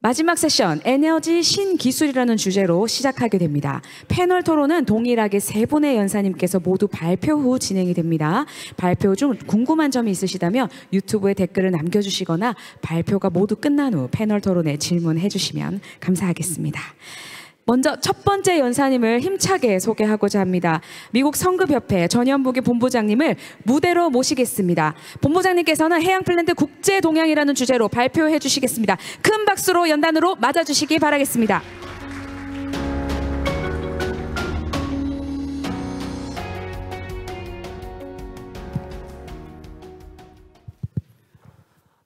마지막 세션, 에너지 신기술이라는 주제로 시작하게 됩니다. 패널 토론은 동일하게 세 분의 연사님께서 모두 발표 후 진행이 됩니다. 발표 중 궁금한 점이 있으시다면 유튜브에 댓글을 남겨주시거나 발표가 모두 끝난 후 패널 토론에 질문해 주시면 감사하겠습니다. 먼저 첫 번째 연사님을 힘차게 소개하고자 합니다. 미국 성급협회 전현무기 본부장님을 무대로 모시겠습니다. 본부장님께서는 해양플랜트 국제동향이라는 주제로 발표해 주시겠습니다. 큰 박수로 연단으로 맞아주시기 바라겠습니다.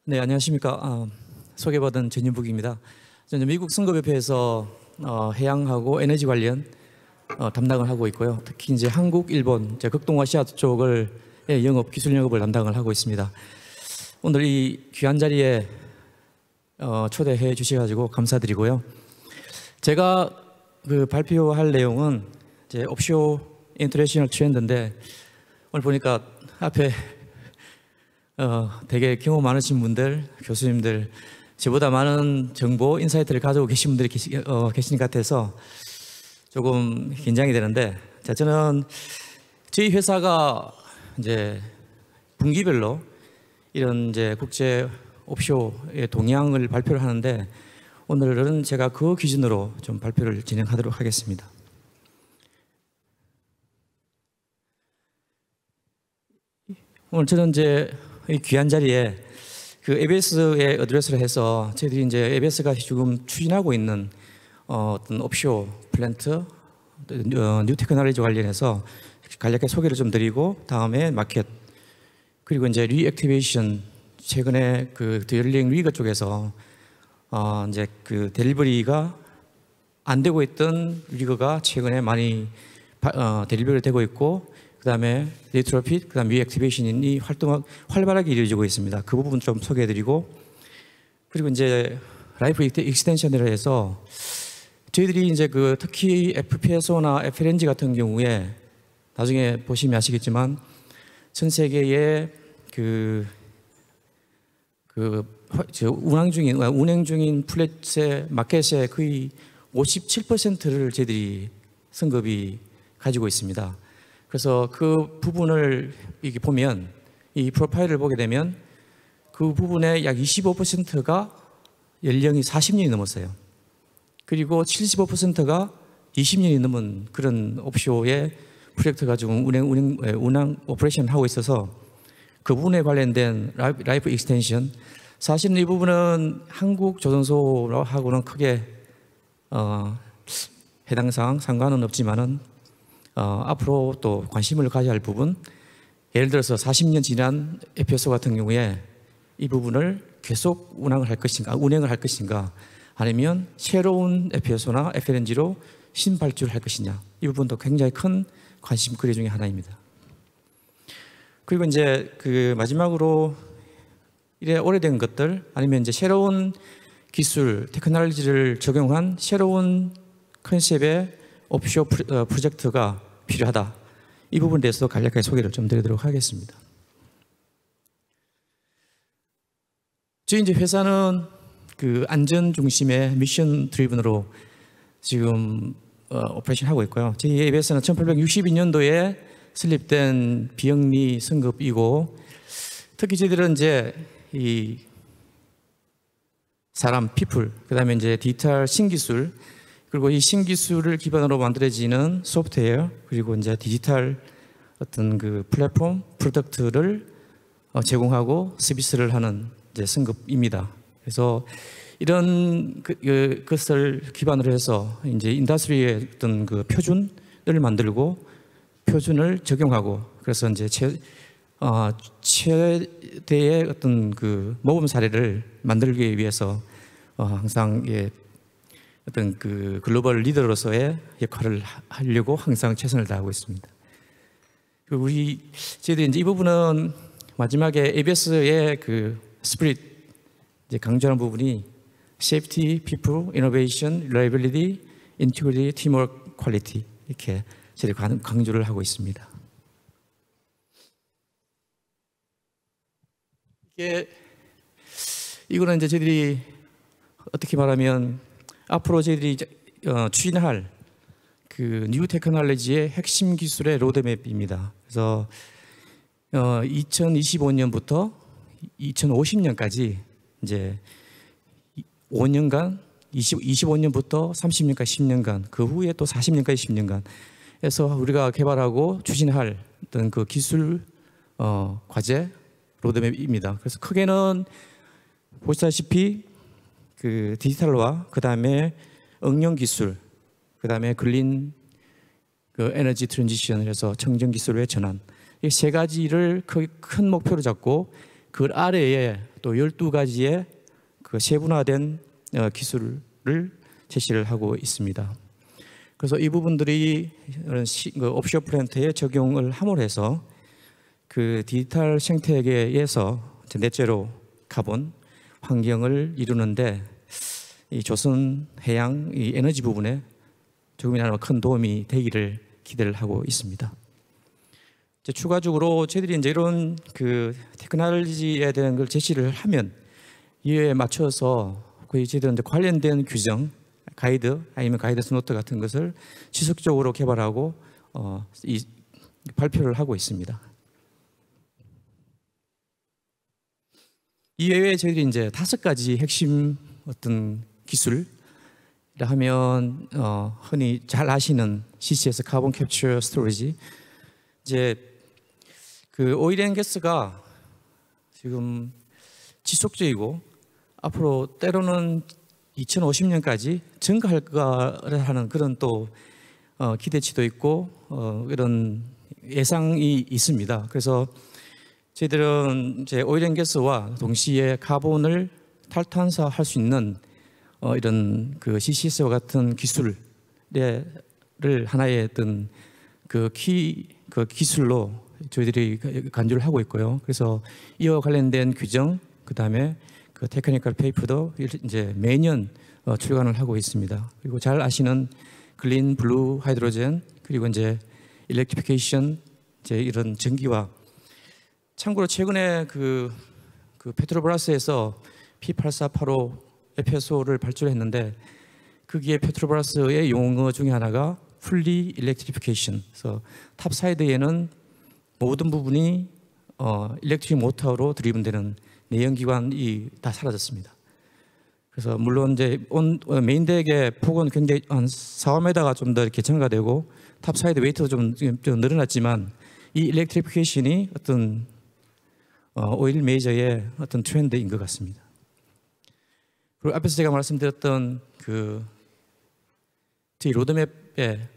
네, 안녕하십니까. 소개받은 전현무기입니다. 저는 미국 성급협회에서 해양하고 에너지 관련 담당을 하고 있고요. 특히 이제 한국, 일본, 이제 극동아시아 쪽을 영업, 기술 영업을 담당을 하고 있습니다. 오늘 이 귀한 자리에 초대해 주셔가지고 감사드리고요. 제가 그 발표할 내용은 이제 옵쇼 인터내셔널 트렌드인데 오늘 보니까 앞에 되게 경험 많으신 분들, 교수님들, 저보다 많은 정보, 인사이트를 가지고 계신 분들이 계신 것 같아서 조금 긴장이 되는데, 자, 저는 저희 회사가 이제 분기별로 이런 이제 국제 옵쇼의 동향을 발표를 하는데, 오늘은 제가 그 기준으로 좀 발표를 진행하도록 하겠습니다. 오늘 저는 이제 이 귀한 자리에 그 ABS에 어드레스를 해서 저희들이 이제 ABS가 지금 추진하고 있는 어떤 옵쇼 플랜트, 뉴 테크놀로지 관련해서 간략하게 소개를 좀 드리고 다음에 마켓 그리고 이제 리액티베이션 최근에 그 드릴링 리그 쪽에서 이제 그 델리버리가 안 되고 있던 리그가 최근에 많이 델리버리 되고 있고 그다음에 리트로핏, 그다음 리액티베이션이 활동이 활발하게 이루어지고 있습니다. 그 부분 좀 소개해드리고 그리고 이제 라이프 익스텐션이라 해서 저희들이 이제 그 특히 FPSO나 FLNG 같은 경우에 나중에 보시면 아시겠지만 전 세계의 운행 중인 플랫의 마켓의 거의 57%를 저희들이 성급이 가지고 있습니다. 그래서 그 부분을 이렇게 보면 이 프로파일을 보게 되면 그 부분의 약 25%가 연령이 40년이 넘었어요. 그리고 75%가 20년이 넘은 그런 옵쇼의 프로젝트가 지금 운항 오퍼레이션 하고 있어서 그 부분에 관련된 라이프 익스텐션 사실은 이 부분은 한국 조선소하고는 크게 해당 사항 상관은 없지만은 앞으로 또 관심을 가져야 할 부분, 예를 들어서 40년 지난 FPSO 같은 경우에 이 부분을 계속 운행을 할 것인가, 아니면 새로운 FPSO나 FLNG로 신발주를 할 것이냐, 이 부분도 굉장히 큰 관심거리 중에 하나입니다. 그리고 이제 그 마지막으로 이래 오래된 것들 아니면 이제 새로운 기술, 테크놀로지를 적용한 새로운 컨셉의 옵쇼 프로젝트가 필요하다. 이 부분에 대해서 간략하게 소개를 좀 드리도록 하겠습니다. 저희 이제 회사는 그 안전 중심의 미션 드리븐으로 지금 오퍼레이션 하고 있고요. 저희 ABS는 1862년도에 설립된 비영리 성급이고 특히 저희들은 이제 이 사람, 피플, 그다음에 이제 디지털 신기술 그리고 이 신기술을 기반으로 만들어지는 소프트웨어 그리고 이제 디지털 어떤 그 플랫폼 프로덕트를 제공하고 서비스를 하는 이제 성급입니다. 그래서 이런 것을 기반으로 해서 이제 인더스트리의 어떤 그 표준을 만들고 표준을 적용하고 그래서 이제 최대의 어떤 그 모범 사례를 만들기 위해서 항상 어떤 그 글로벌 리더로서의 역할을 하려고 항상 최선을 다하고 있습니다. 그리고 저희들이 이제 이 부분은 마지막에 ABS의 그 스피릿 이제 강조하는 부분이 Safety, People, Innovation, Reliability, Integrity, Teamwork, Quality 이렇게 저희들이 강조를 하고 있습니다. 이거는 이제 저희들이 어떻게 말하면 앞으로 저희들이 추진할 그 뉴 테크놀로지의 핵심 기술의 로드맵입니다. 그래서 2025년부터 2050년까지 이제 5년간 25년부터 30년까지 10년간 그 후에 또 40년까지 10년간 해서 우리가 개발하고 추진할 어떤 그 기술 과제 로드맵입니다. 그래서 크게는 보시다시피 그 디지털화, 그 다음에 응용 기술, 그 다음에 그린 그 에너지 트랜지션에서 청정 기술의 전환, 이 세 가지를 큰 목표로 잡고 그 아래에 또 12가지의 그 세분화된 기술을 제시를 하고 있습니다. 그래서 이 부분들이 옵쇼어 플랜트에 적용을 함으로 해서 그 디지털 생태계에서 넷제로 카본 환경을 이루는데 이 조선 해양 이 에너지 부분에 조금이나마 큰 도움이 되기를 기대를 하고 있습니다. 이제 추가적으로 저희들이 이제 이런 그 테크놀로지에 대한 걸 제시를 하면 이에 맞춰서 그 저희들은 이제 관련된 규정, 가이드 아니면 가이드스 노트 같은 것을 지속적으로 개발하고 이 발표를 하고 있습니다. 이외에 저희들이 이제 5가지 핵심 어떤 기술 하면 흔히 잘 아시는 CCS 카본 캡처 스토리지, 이제 그 오일 앤 가스가 지금 지속적이고 앞으로 때로는 2050년까지 증가할 거라는 그런 또 기대치도 있고 이런 예상이 있습니다. 그래서 저희들은 이제 오일 앤 가스와 동시에 카본을 탈탄소할 수 있는 이런 그 CCS와 같은 기술을 하나의 어떤 그 기술로 저희들이 간주를 하고 있고요. 그래서 이와 관련된 규정, 그 다음에 그 테크니컬 페이퍼도 이제 매년 출간을 하고 있습니다. 그리고 잘 아시는 글린, 블루, 하이드로젠, 그리고 이제 일렉트리피케이션, 이제 이런 전기화. 참고로 최근에 그 페트로브라스에서 P8485 FSO를 발주했는데 거기에 페트로브라스의 용어 중에 하나가 fully electrification. 그래서 탑 사이드에는 모든 부분이 일렉트릭 모터로 드리븐되는 내연기관이 다 사라졌습니다. 그래서 물론 이제 메인 덱의 폭은 굉장히 한 4~5m가 좀 더 이렇게 증가되고 탑 사이드 웨이트도 좀 늘어났지만 이 일렉트리피케이션이 어떤 오일 메이저의 어떤 트렌드인 것 같습니다. 그리고 앞에서 제가 말씀드렸던 그 저희 로드맵의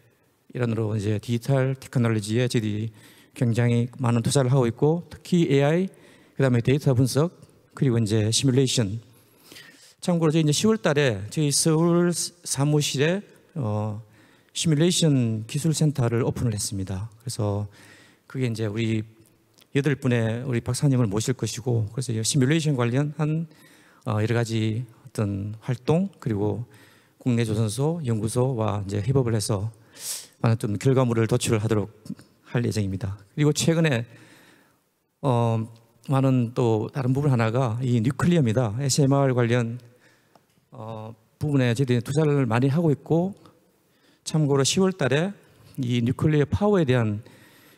일환으로 이제 디지털 테크놀로지에 저희들이 굉장히 많은 투자를 하고 있고, 특히 AI, 그다음에 데이터 분석, 그리고 이제 시뮬레이션. 참고로 저희 이제 10월달에 저희 서울 사무실에 시뮬레이션 기술센터를 오픈을 했습니다. 그래서 그게 이제 우리 8분의 우리 박사님을 모실 것이고, 그래서 시뮬레이션 관련한 여러 가지 어떤 활동, 그리고 국내 조선소, 연구소와 이제 협업을 해서 많은 좀 결과물을 도출하도록 할 예정입니다. 그리고 최근에 많은 또 다른 부분 하나가 이 뉴클리어입니다. SMR 관련 부분에 저희들이 투자를 많이 하고 있고, 참고로 10월달에 이 뉴클리어 파워에 대한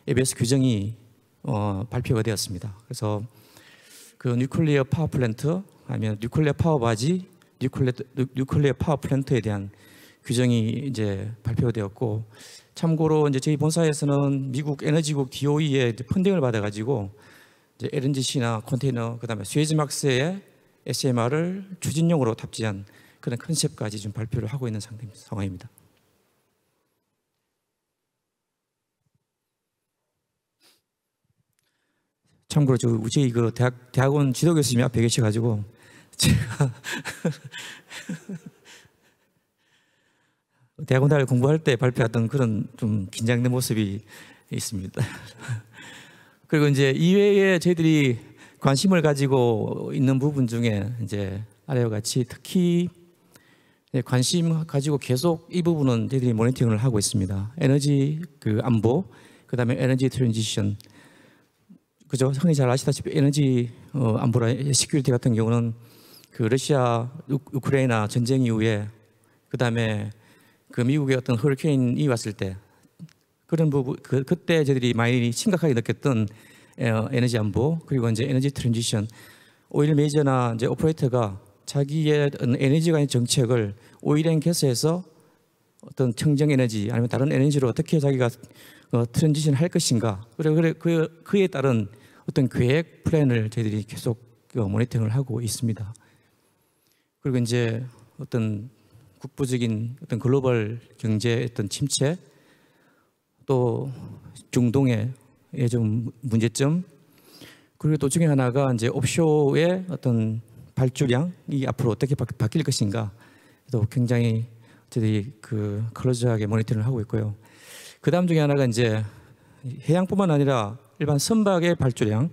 ABS 규정이 발표가 되었습니다. 그래서 그 뉴클리어 파워 플랜트 아니면 뉴클리어 파워 바지, 뉴클리어 파워 플랜트에 대한 규정이 이제 발표되었고, 참고로 이제 저희 본사에서는 미국 에너지국 DOE의 펀딩을 받아가지고 이제 LNGC나 컨테이너, 그다음에 스웨즈막스의 SMR을 추진용으로 탑재한 그런 컨셉까지 좀 발표를 하고 있는 상황입니다. 참고로 저희 그 대학원 지도 교수님이 앞에 계셔가지고 제가 대학원 다닐 공부할 때 발표했던 그런 좀 긴장된 모습이 있습니다. 그리고 이제 이외에 저희들이 관심을 가지고 있는 부분 중에 이제 아래와 같이 특히 관심 가지고 계속 이 부분은 저희들이 모니터링을 하고 있습니다. 에너지 그 안보, 그다음에 에너지 트랜지션. 그죠? 흔히 잘 아시다시피 에너지 안보라 시큐리티 같은 경우는 그 러시아 우크라이나 전쟁 이후에 그다음에 그 미국의 어떤 허리케인이 왔을 때 그런 부분 그때 저희들이 많이 심각하게 느꼈던 에너지 안보 그리고 이제 에너지 트랜지션 오일 메이저나 이제 오퍼레이터가 자기의 에너지 관련 정책을 오일 앤 가스에서 어떤 청정 에너지 아니면 다른 에너지로 어떻게 자기가 트랜지션 할 것인가 그에 따른 어떤 계획 플랜을 저희들이 계속 모니터링을 하고 있습니다. 그리고 이제 어떤 국부적인 어떤 글로벌 경제의 어떤 침체 또 중동의 좀 문제점 그리고 또 중에 하나가 이제 옵쇼의 어떤 발주량이 앞으로 어떻게 바뀔 것인가 또 굉장히 저희들이 클로즈하게 모니터링을 하고 있고요. 그 다음 중에 하나가 이제 해양뿐만 아니라 일반 선박의 발주량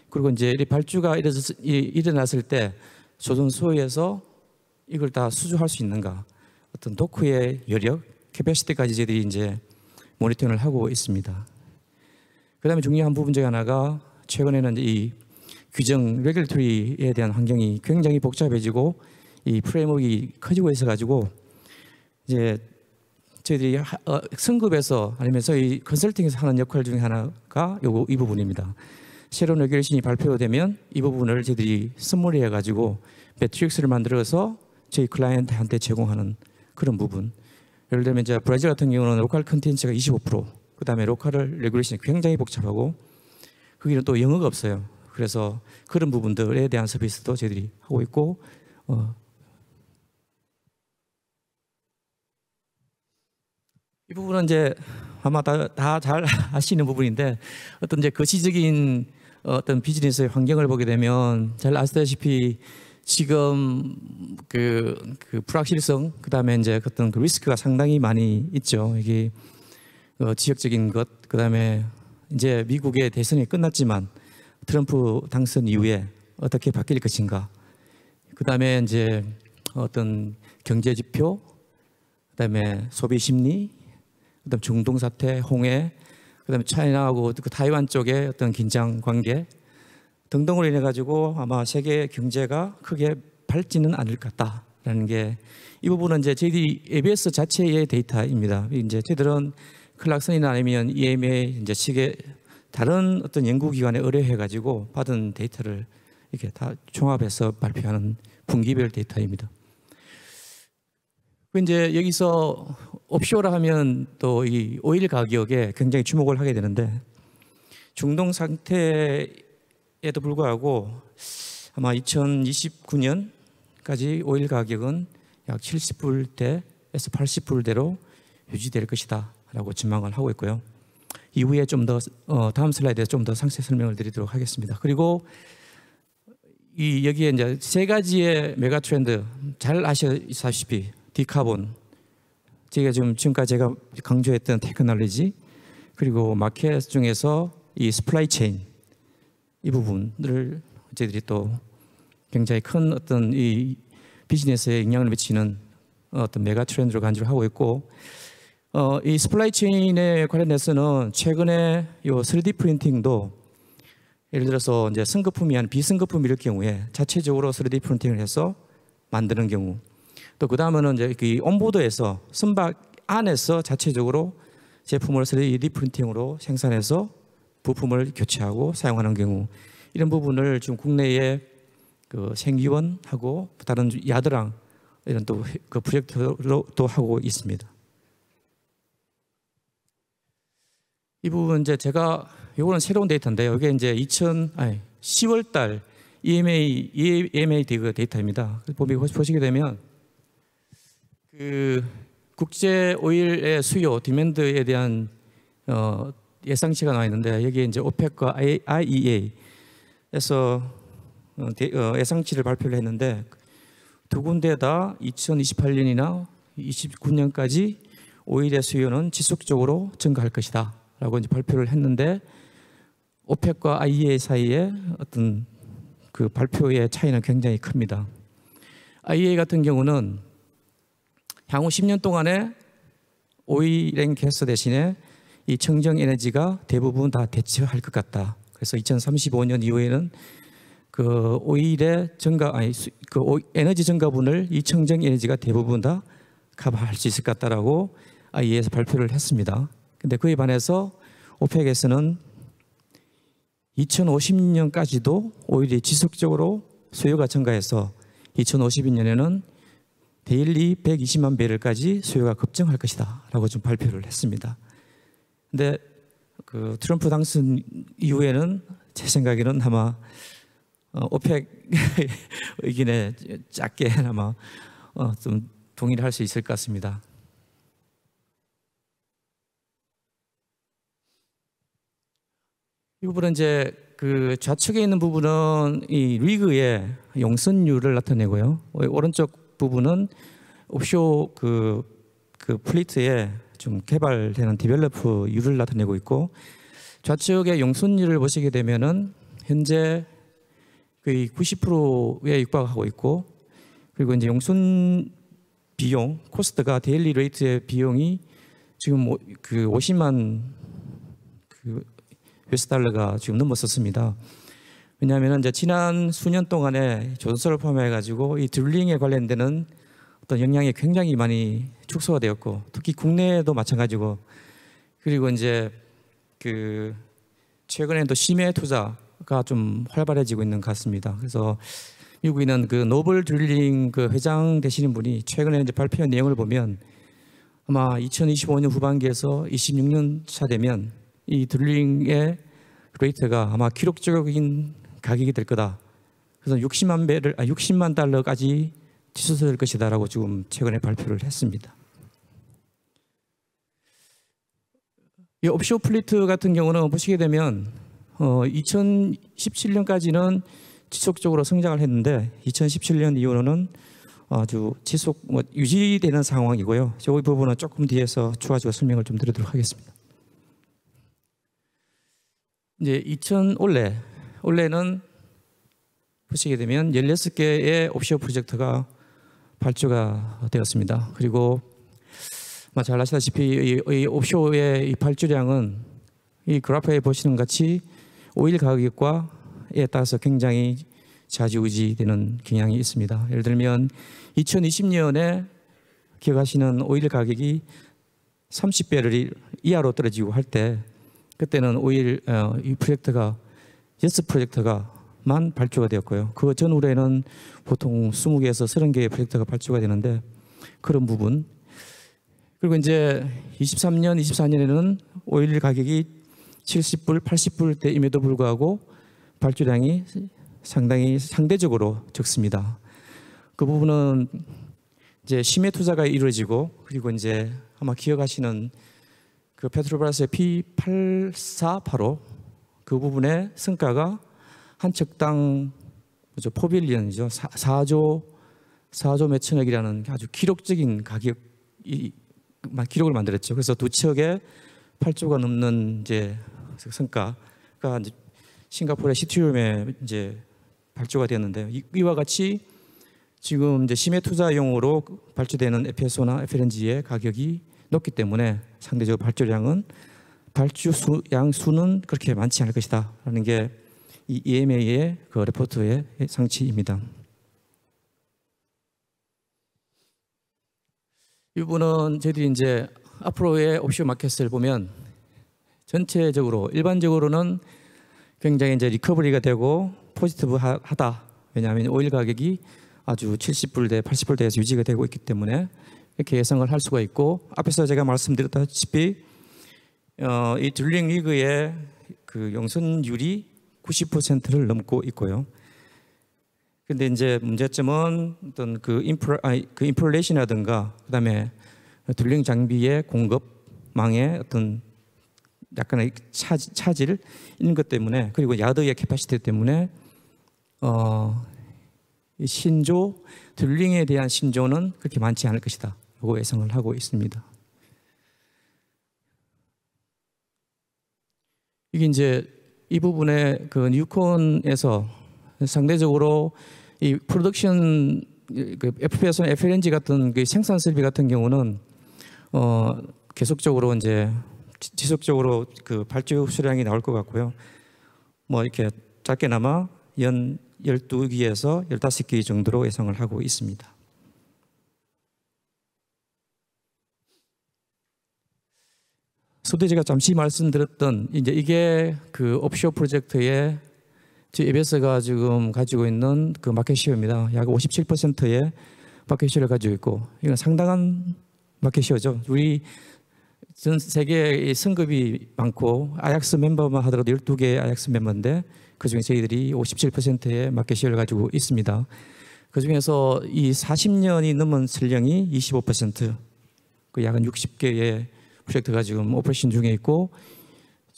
그리고 이제 이 발주가 일어났을 때 조선소에서 이걸 다 수주할 수 있는가 어떤 도크의 여력, 캐패시티까지 저희들이 이제 모니터링을 하고 있습니다. 그다음에 중요한 부분 중에 하나가 최근에는 이 규정, 레귤레토리에 대한 환경이 굉장히 복잡해지고 이 프레임워크가 커지고 있어 가지고 이제 저희들이 승급에서 아니면 저희 컨설팅에서 하는 역할 중에 하나가 이 부분입니다. 새로운 레귤레이션이 발표되면 이 부분을 저희들이 선물해 가지고 매트릭스를 만들어서 저희 클라이언트한테 제공하는 그런 부분. 예를 들면 이제 브라질 같은 경우는 로컬 컨텐츠가 25%, 그다음에 로컬 레귤레이션이 굉장히 복잡하고 거기는 또 영어가 없어요. 그래서 그런 부분들에 대한 서비스도 저희들이 하고 있고 이 부분은 이제 아마 다 잘 아시는 부분인데 어떤 이제 거시적인 어떤 비즈니스의 환경을 보게 되면 잘 아시다시피 지금 그 불확실성 그다음에 이제 어떤 그 리스크가 상당히 많이 있죠. 이게 지역적인 것 그다음에 이제 미국의 대선이 끝났지만 트럼프 당선 이후에 어떻게 바뀔 것인가 그다음에 이제 어떤 경제 지표 그다음에 소비 심리 그다음 중동 사태 홍해 그다음에 차이나하고 그 타이완 쪽의 어떤 긴장 관계 등등으로 인해 가지고 아마 세계 경제가 크게 밝지는 않을 것 같다라는 게 이 부분은 이제 저희들이 ABS 자체의 데이터입니다. 이제 저희들은 클락슨이나 아니면 EMA 이제 시계 다른 어떤 연구기관에 의뢰해 가지고 받은 데이터를 이렇게 다 종합해서 발표하는 분기별 데이터입니다. 이제 여기서 옵쇼라 하면 또 이 오일 가격에 굉장히 주목을 하게 되는데 중동 상태에도 불구하고 아마 2029년까지 오일 가격은 약 70불대에서 80불대로 유지될 것이다라고 전망을 하고 있고요. 이후에 좀 더 다음 슬라이드에서 좀 더 상세 설명을 드리도록 하겠습니다. 그리고 여기에 이제 세 가지의 메가 트렌드 잘 아시다시피 디카본 지금까지 제가 강조했던 테크놀로지 그리고 마켓 중에서 이 스플라이 체인 이 부분을 저희들이 또 굉장히 큰 어떤 이 비즈니스에 영향을 미치는 어떤 메가 트렌드로 간주를 하고 있고 이 스플라이 체인에 관련해서는 최근에 이 3D 프린팅도 예를 들어서 이제 승거품이 아닌 비승거품일 경우에 자체적으로 3D 프린팅을 해서 만드는 경우 또 그 다음에는 이제 그 온보드에서 선박 안에서 자체적으로 제품을 3D 프린팅으로 생산해서 부품을 교체하고 사용하는 경우 이런 부분을 지금 국내에 그 생기원하고 다른 야드랑 이런 또 그 프로젝트로 또 하고 있습니다. 이 부분 이제 제가 요거는 새로운 데이터인데요. 이게 이제 10월달 EMA 데이터입니다. 보시게 되면 그 국제 오일의 수요 디맨드에 대한 예상치가 나와 있는데 여기에 이제 오펙과 IEA에서 예상치를 발표를 했는데 두 군데 다 2028년이나 29년까지 오일의 수요는 지속적으로 증가할 것이다라고 이제 발표를 했는데 오펙과 IEA 사이에 어떤 그 발표의 차이는 굉장히 큽니다. IEA 같은 경우는 향후 10년 동안에 오일 앤 가스 대신에 이 청정 에너지가 대부분 다 대체할 것 같다. 그래서 2035년 이후에는 그 오일의 증가 에너지 증가분을 이 청정 에너지가 대부분 다 커버할 수 있을 것 같다라고 IEA에서 발표를 했습니다. 근데 그에 반해서 오펙에서는 2050년까지도 오일이 지속적으로 수요가 증가해서 2052년에는 데일리 120만 배럴까지 수요가 급증할 것이다라고 좀 발표를 했습니다. 근데 그 트럼프 당선 이후에는 제 생각에는 아마 오펙 의견에 작게 아마 좀 동의를 할 수 있을 것 같습니다. 이 부분은 이제 그 좌측에 있는 부분은 이 리그의 용선율을 나타내고요. 오른쪽 부분은 옵쇼 그 플리트에 좀 개발되는 디벨로퍼율을 나타내고 있고, 좌측의 용선율을 보시게 되면은 현재 거의 90%에 육박하고 있고, 그리고 이제 용선 비용 코스트가 데일리 레이트의 비용이 지금 그 50만 그 US 달러가 지금 넘었었습니다. 왜냐하면 이제 지난 수년 동안에 조선소를 포함해 가지고 이 드릴링에 관련되는 어떤 역량이 굉장히 많이 축소가 되었고, 특히 국내에도 마찬가지고, 그리고 이제 그 최근에도 심해 투자가 좀 활발해지고 있는 것 같습니다. 그래서 미국에 있는 그 노블 드릴링 그 회장 되시는 분이 최근에 이제 발표한 내용을 보면 아마 2025년 후반기에서 26년 차 되면 이 드릴링의 레이트가 아마 기록적인 가격이 될 거다. 그래서 60만 달러까지 치솟을 것이다라고 지금 최근에 발표를 했습니다. 이 옵쇼 플리트 같은 경우는 보시게 되면 2017년까지는 지속적으로 성장을 했는데 2017년 이후로는 아주 유지되는 상황이고요. 이 부분은 조금 뒤에서 추가적으로 설명을 좀 드리도록 하겠습니다. 이제 올해는 보시게 되면 16개의 옵쇼 프로젝트가 발주가 되었습니다. 그리고 잘 아시다시피 이 옵쇼의 이 발주량은 이 그래프에 보시는 같이 오일 가격과에 따라서 굉장히 좌지우지되는 경향이 있습니다. 예를 들면 2020년에 기억하시는 오일 가격이 30배럴 이하로 떨어지고 할 때, 그때는 오일 이 프로젝트가 6프로젝트가만 발주가 되었고요. 그 전후에는 보통 20개에서 30개의 프로젝트가 발주가 되는데, 그런 부분. 그리고 이제 23년, 24년에는 오일 가격이 70불, 80불대임에도 불구하고 발주량이 상대적으로 적습니다. 그 부분은 이제 심해 투자가 이루어지고, 그리고 이제 아마 기억하시는 그 페트로브라스의 P8485 그 부분의 성과가 한 척당 포빌리언이죠. 4조 몇천억이라는 아주 기록적인 기록을 만들었죠. 그래서 두 척에 8조가 넘는 이제 성과가 이제 싱가포르의 시티룸에 이제 발주가 되었는데, 이와 같이 지금 이제 심해 투자용으로 발주되는 FSO나 FLNG의 가격이 높기 때문에 상대적으로 발주량 수는 그렇게 많지 않을 것이다라는 게 이 EMA의 그 레포트의 상치입니다. 이 부분은 저희들이 이제 앞으로의 옵션 마켓을 보면 전체적으로 일반적으로는 굉장히 이제 리커버리가 되고 포지티브하다. 왜냐하면 오일 가격이 아주 70불대, 80불대에서 유지가 되고 있기 때문에 이렇게 예상을 할 수가 있고, 앞에서 제가 말씀드렸다시피 이 드릴링 리그의 그 용선율이 90%를 넘고 있고요. 근데 이제 문제점은 어떤 그 인플레이션이라든가 그다음에 드릴링 장비의 공급망의 어떤 약간의 차질 이런 것 때문에, 그리고 야드의 캐파시티 때문에 드릴링에 대한 신조는 그렇게 많지 않을 것이다. 라고 예상을 하고 있습니다. 이게 이제 이 부분에 그 뉴콘에서 상대적으로 이 프로덕션 그 FPS나 FLNG 같은 그 생산 설비 같은 경우는 계속적으로 이제 지속적으로 그 발주 수량이 나올 것 같고요. 뭐 이렇게 작게나마 연 12기에서 15기 정도로 예상을 하고 있습니다. 제가 잠시 말씀드렸던 이제 이게 그 옵쇼 프로젝트의 ABS가 지금 가지고 있는 그 마켓시어입니다. 약 57%의 마켓시어를 가지고 있고, 이건 상당한 마켓시어죠. 우리 전 세계에 승급이 많고 아약스 멤버만 하더라도 12개의 아약스 멤버인데 그중에 저희들이 57%의 마켓시어를 가지고 있습니다. 그중에서 이 40년이 넘은 설령이 25%, 그 약 60개의 프로젝트가 지금 오퍼레이션 중에 있고,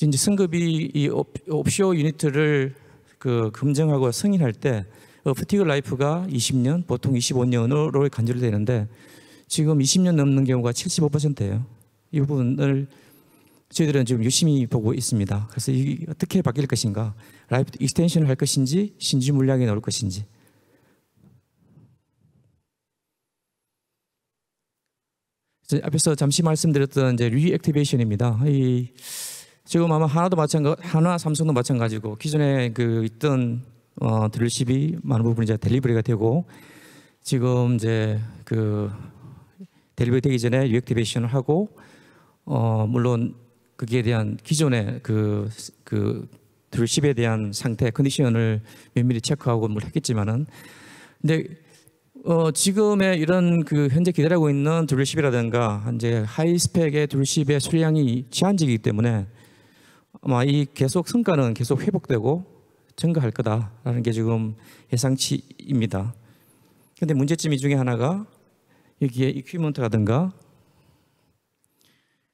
이제 승급이 이 옵쇼 유니트를 그 검증하고 승인할 때 프티그 라이프가 20년, 보통 25년으로 간주되는데 지금 20년 넘는 경우가 75%예요. 이 부분을 저희들은 지금 유심히 보고 있습니다. 그래서 이 어떻게 바뀔 것인가, 라이프 익스텐션을 할 것인지 신규 물량이 나올 것인지. 앞에서 잠시 말씀드렸던 이제 리액티베이션입니다. 지금 아마 하나, 삼성도 마찬가지고 기존에 그 있던 딜러십이 많은 부분이 이제 델리버리가 되고, 지금 이제 그 델리버리 되기 전에 리액티베이션을 하고, 물론 거기에 대한 기존의 그 딜러십에 대한 상태 컨디션을 면밀히 체크하고 뭘 했겠지만은, 근데 지금의 이런 그 현재 기다리고 있는 딜러십이라든가 이제 하이 스펙의 딜러십의 수량이 제한적이기 때문에 아마 이 계속 성과는 계속 회복되고 증가할 거다라는 게 지금 예상치입니다. 그런데 문제점이 중에 하나가 여기에 이퀴먼트라든가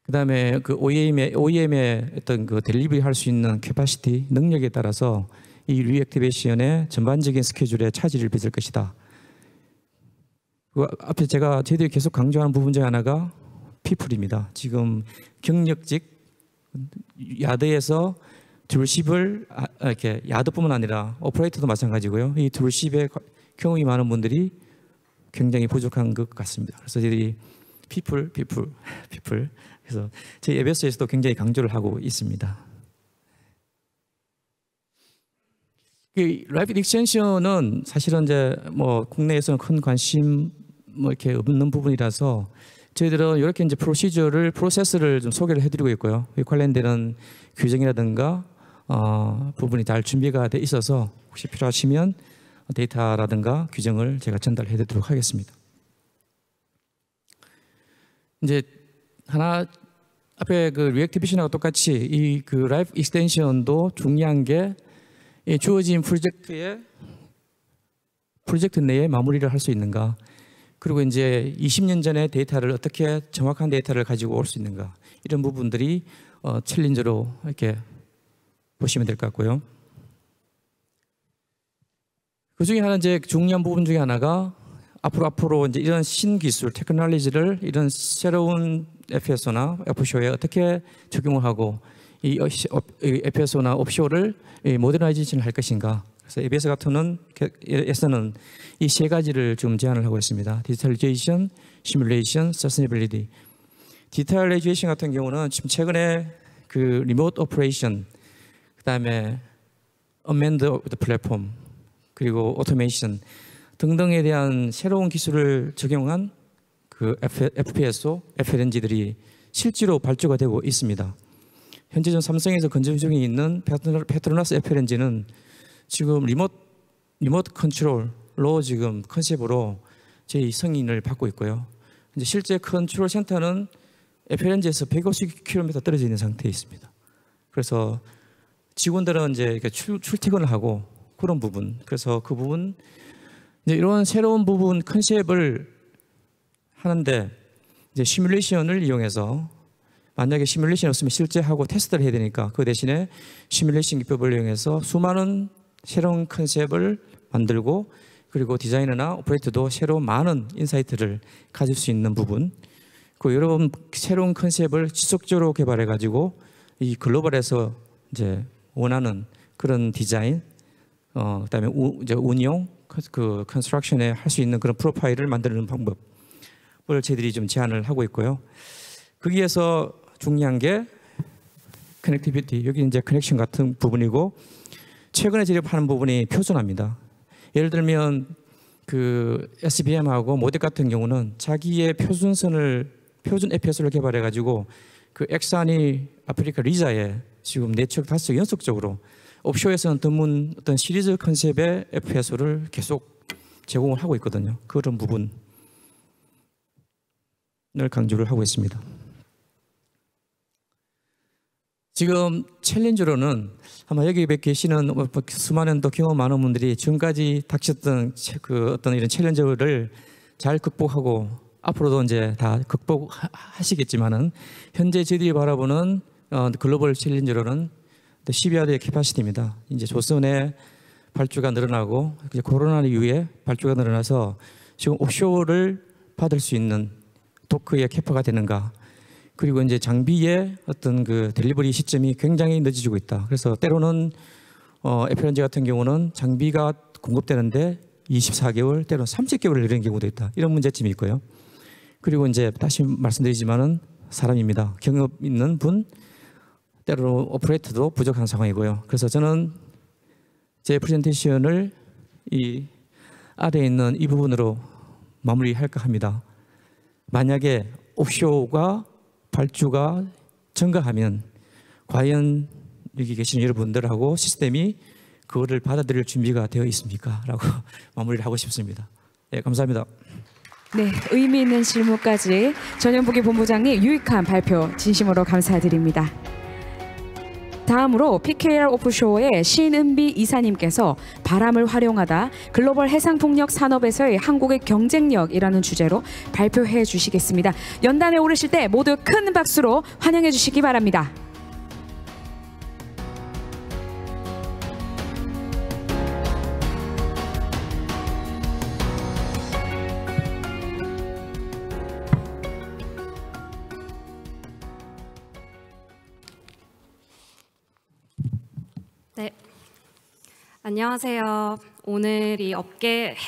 그다음에 그 OEM의 어떤 그 델리버리 할 수 있는 캐파시티 능력에 따라서 이 리액티베이션의 전반적인 스케줄에 차질을 빚을 것이다. 그 앞에 저희들이 계속 강조하는 부분 중에 하나가 피플입니다. 지금 경력직 야드에서 툴십을 이렇게 야드뿐만 아니라 오퍼레이터도 마찬가지고요. 이 툴십에 경험이 많은 분들이 굉장히 부족한 것 같습니다. 그래서 저희들이 people. 그래서 저희 ABS에서도 굉장히 강조를 하고 있습니다. 이 라이프 익스텐션은 사실은 이제 뭐 국내에서는 큰 관심 뭐 이렇게 없는 부분이라서 저희들은 이렇게 이제 프로세스를 좀 소개를 해드리고 있고요. 이 관련되는 규정이라든가 부분이 잘 준비가 돼 있어서 혹시 필요하시면 데이터라든가 규정을 제가 전달해드리도록 하겠습니다. 이제 하나 앞에 그 리액티베이션하고 똑같이 이 그 라이프 익스텐션도 중요한 게 이 주어진 프로젝트 내에 마무리를 할 수 있는가, 그리고 이제 20년 전의 데이터를 어떻게 정확한 데이터를 가지고 올 수 있는가, 이런 부분들이 챌린저로 이렇게 보시면 될 것 같고요. 그 중에 하나 이제 중요한 부분 중에 하나가 앞으로 이제 이런 신기술 테크놀로지를 이런 새로운 FSO나 오프쇼에 어떻게 적용을 하고 이 FSO나 오프쇼를 모더나이제이션을 할 것인가. 그래서 ABS 같은 에서는 이 세 가지를 좀 제안을 하고 있습니다. 디지털리제이션, 시뮬레이션, 서스테이너빌리티. 디지털리제이션 같은 경우는 지금 최근에 그 리모트 오퍼레이션, 그다음에 언맨드 플랫폼, 그리고 오토메이션 등등에 대한 새로운 기술을 적용한 그 FPSO, FLNG들이 실제로 발주가 되고 있습니다. 현재 전 삼성에서 건조 중에 있는 페트로나스 FLNG는 지금 리모트 컨트롤로 지금 컨셉으로 저희 승인을 받고 있고요. 이제 실제 컨트롤 센터는 FLNG에서 150km 떨어져 있는 상태에 있습니다. 그래서 직원들은 이제 출퇴근을 하고 그런 부분, 그래서 그 부분 이제 이런 새로운 부분 컨셉을 하는데 이제 시뮬레이션을 이용해서, 만약에 시뮬레이션이 없으면 실제 하고 테스트를 해야 되니까 그 대신에 시뮬레이션 기법을 이용해서 수많은 새로운 컨셉을 만들고, 그리고 디자이너나 오퍼레이터도 새로운 많은 인사이트를 가질 수 있는 부분, 그 여러 새로운 컨셉을 지속적으로 개발해 가지고 이 글로벌에서 이제 원하는 그런 디자인, 그다음에 이제 운용, 그 컨스트럭션에 할 수 있는 그런 프로파일을 만드는 방법을 저희들이 좀 제안을 하고 있고요. 거기에서 중요한 게 커넥티비티, 여기 이제 커넥션 같은 부분이고, 최근에 제작하는 부분이 표준화입니다. 예를 들면 그 SBM하고 모덱 같은 경우는 자기의 표준 FPS를 개발해 가지고 그 엑산이 아프리카 리자에 지금 4척 5척 연속적으로 옵쇼에서는 드문 어떤 시리즈 컨셉의 FPS를 계속 제공을 하고 있거든요. 그런 부분을 강조를 하고 있습니다. 지금 챌린저로는 아마 여기 계시는 수많은 또 경험 많은 분들이 지금까지 닥쳤던 그 어떤 이런 챌린저를 잘 극복하고 앞으로도 이제 다 극복하시겠지만은 현재 저희들이 바라보는 글로벌 챌린저로는 12야드의 캐파시티입니다. 이제 조선의 발주가 늘어나고 이제 코로나 이후에 발주가 늘어나서 지금 옵쇼를 받을 수 있는 도크의 캐파가 되는가. 그리고 이제 장비의 어떤 그 델리버리 시점이 굉장히 늦어지고 있다. 그래서 때로는 FLNG 같은 경우는 장비가 공급되는데 24개월, 때로는 30개월을 내리는 경우도 있다. 이런 문제점이 있고요. 그리고 이제 다시 말씀드리지만은 사람입니다. 경험 있는 분, 때로 오퍼레이터도 부족한 상황이고요. 그래서 저는 제 프레젠테이션을 이 아래에 있는 이 부분으로 마무리할까 합니다. 만약에 옵쇼가 발주가 증가하면 과연 여기 계시는 여러분들하고 시스템이 그거를 받아들일 준비가 되어 있습니까? 라고 마무리를 하고 싶습니다. 네, 감사합니다. 네, 의미 있는 질문까지 전현복의 본부장님 유익한 발표 진심으로 감사드립니다. 다음으로 PKR 오프쇼어의 신은비 이사님께서 바람을 활용하다 글로벌 해상풍력 산업에서의 한국의 경쟁력이라는 주제로 발표해 주시겠습니다. 연단에 오르실 때 모두 큰 박수로 환영해 주시기 바랍니다. 네, 안녕하세요. 오늘 이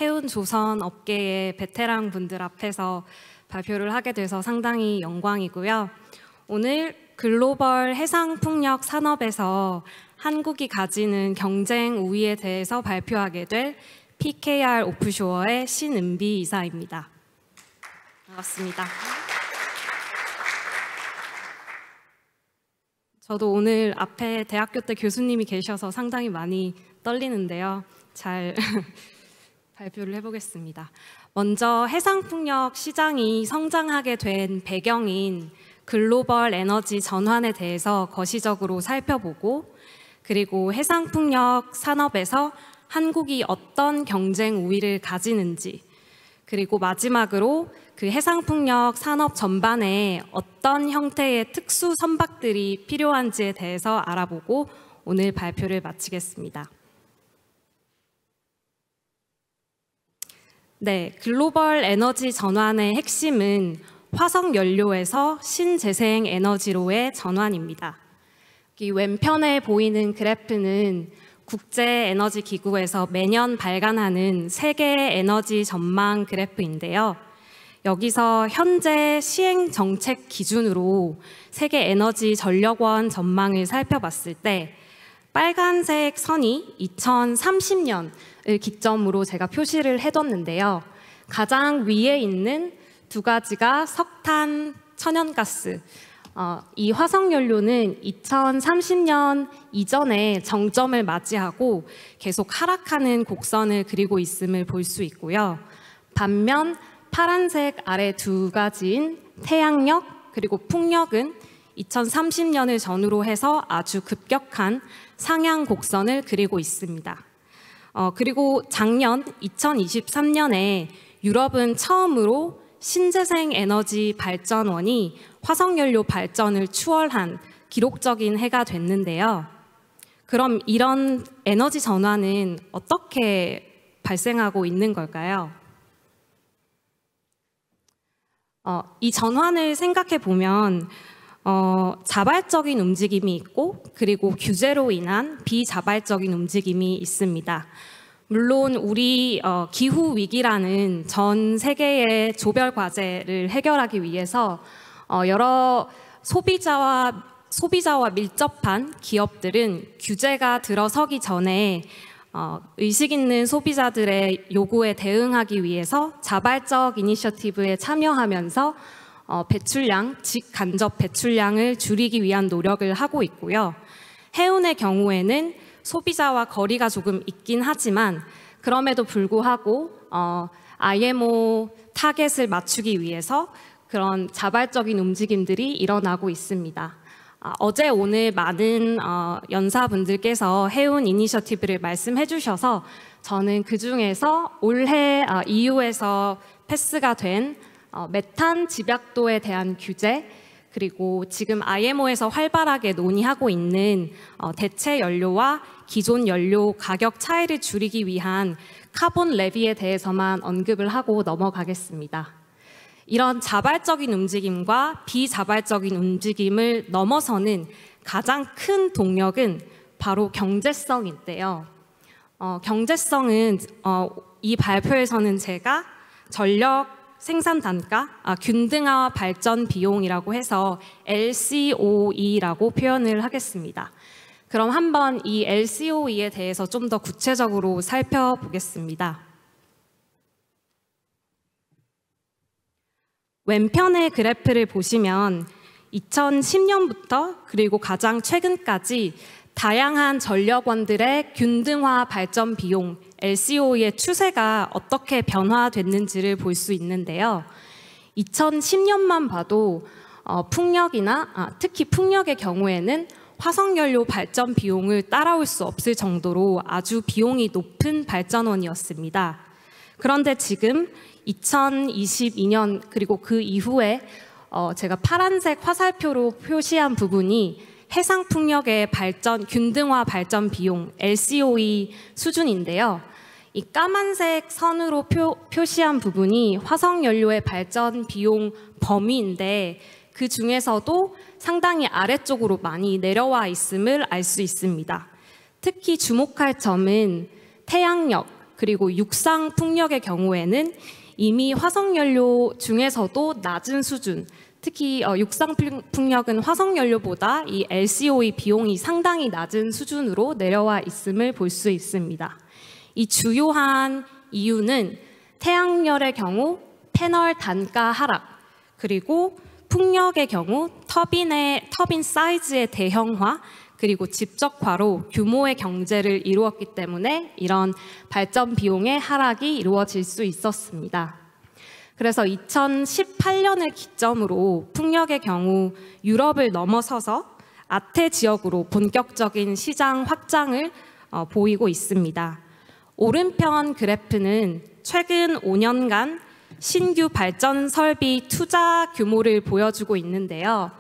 해운 조선 업계의 베테랑 분들 앞에서 발표를 하게 돼서 상당히 영광이고요. 오늘 글로벌 해상풍력 산업에서 한국이 가지는 경쟁 우위에 대해서 발표하게 될 PKR 오프쇼어의 신은비 이사입니다. 반갑습니다. 저도 오늘 앞에 대학교 때 교수님이 계셔서 상당히 많이 떨리는데요. 잘 발표를 해보겠습니다. 먼저 해상풍력 시장이 성장하게 된 배경인 글로벌 에너지 전환에 대해서 거시적으로 살펴보고, 그리고 해상풍력 산업에서 한국이 어떤 경쟁 우위를 가지는지, 그리고 마지막으로 그 해상풍력 산업 전반에 어떤 형태의 특수 선박들이 필요한지에 대해서 알아보고 오늘 발표를 마치겠습니다. 네, 글로벌 에너지 전환의 핵심은 화석 연료에서 신재생 에너지로의 전환입니다. 이 왼편에 보이는 그래프는 국제에너지기구에서 매년 발간하는 세계 에너지 전망 그래프인데요. 여기서 현재 시행 정책 기준으로 세계 에너지 전력원 전망을 살펴봤을 때 빨간색 선이 2030년을 기점으로 제가 표시를 해뒀는데요. 가장 위에 있는 두 가지가 석탄, 천연가스, 이 화석연료는 2030년 이전에 정점을 맞이하고 계속 하락하는 곡선을 그리고 있음을 볼 수 있고요. 반면 파란색 아래 두 가지인 태양력 그리고 풍력은 2030년을 전후로 해서 아주 급격한 상향 곡선을 그리고 있습니다. 그리고 작년 2023년에 유럽은 처음으로 신재생 에너지 발전원이 화석연료 발전을 추월한 기록적인 해가 됐는데요. 그럼 이런 에너지 전환은 어떻게 발생하고 있는 걸까요? 이 전환을 생각해 보면 자발적인 움직임이 있고 그리고 규제로 인한 비자발적인 움직임이 있습니다. 물론 우리 기후 위기라는 전 세계의 조별 과제를 해결하기 위해서 여러 소비자와 밀접한 기업들은 규제가 들어서기 전에 의식 있는 소비자들의 요구에 대응하기 위해서 자발적 이니셔티브에 참여하면서 배출량, 직간접 배출량을 줄이기 위한 노력을 하고 있고요. 해운의 경우에는 소비자와 거리가 조금 있긴 하지만 그럼에도 불구하고 IMO 타겟을 맞추기 위해서 그런 자발적인 움직임들이 일어나고 있습니다. 어제 오늘 많은 연사분들께서 해운 이니셔티브를 말씀해 주셔서 저는 그중에서 올해 EU에서 패스가 된 메탄 집약도에 대한 규제, 그리고 지금 IMO에서 활발하게 논의하고 있는 대체 연료와 기존 연료 가격 차이를 줄이기 위한 카본 레비에 대해서만 언급을 하고 넘어가겠습니다. 이런 자발적인 움직임과 비자발적인 움직임을 넘어서는 가장 큰 동력은 바로 경제성인데요. 경제성은 이 발표에서는 제가 전력 생산 단가, 균등화 발전 비용이라고 해서 LCOE라고 표현을 하겠습니다. 그럼 한번 이 LCOE에 대해서 좀 더 구체적으로 살펴보겠습니다. 왼편의 그래프를 보시면 2010년부터 그리고 가장 최근까지 다양한 전력원들의 균등화 발전 비용 LCOE의 추세가 어떻게 변화됐는지를 볼 수 있는데요. 2010년만 봐도 풍력이나 특히 풍력의 경우에는 화석연료 발전 비용을 따라올 수 없을 정도로 아주 비용이 높은 발전원이었습니다. 그런데 지금 2022년 그리고 그 이후에 제가 파란색 화살표로 표시한 부분이 해상풍력의 균등화 발전 비용 LCOE 수준인데요. 이 까만색 선으로 표시한 부분이 화석연료의 발전 비용 범위인데 그 중에서도 상당히 아래쪽으로 많이 내려와 있음을 알 수 있습니다. 특히 주목할 점은 태양력 그리고 육상풍력의 경우에는 이미 화석연료 중에서도 낮은 수준, 특히 육상풍력은 화석연료보다 이 LCOE 비용이 상당히 낮은 수준으로 내려와 있음을 볼 수 있습니다. 이 주요한 이유는 태양열의 경우 패널 단가 하락, 그리고 풍력의 경우 터빈 사이즈의 대형화, 그리고 집적화로 규모의 경제를 이루었기 때문에 이런 발전 비용의 하락이 이루어질 수 있었습니다. 그래서 2018년을 기점으로 풍력의 경우 유럽을 넘어서서 아태 지역으로 본격적인 시장 확장을 보이고 있습니다. 오른편 그래프는 최근 5년간 신규 발전 설비 투자 규모를 보여주고 있는데요.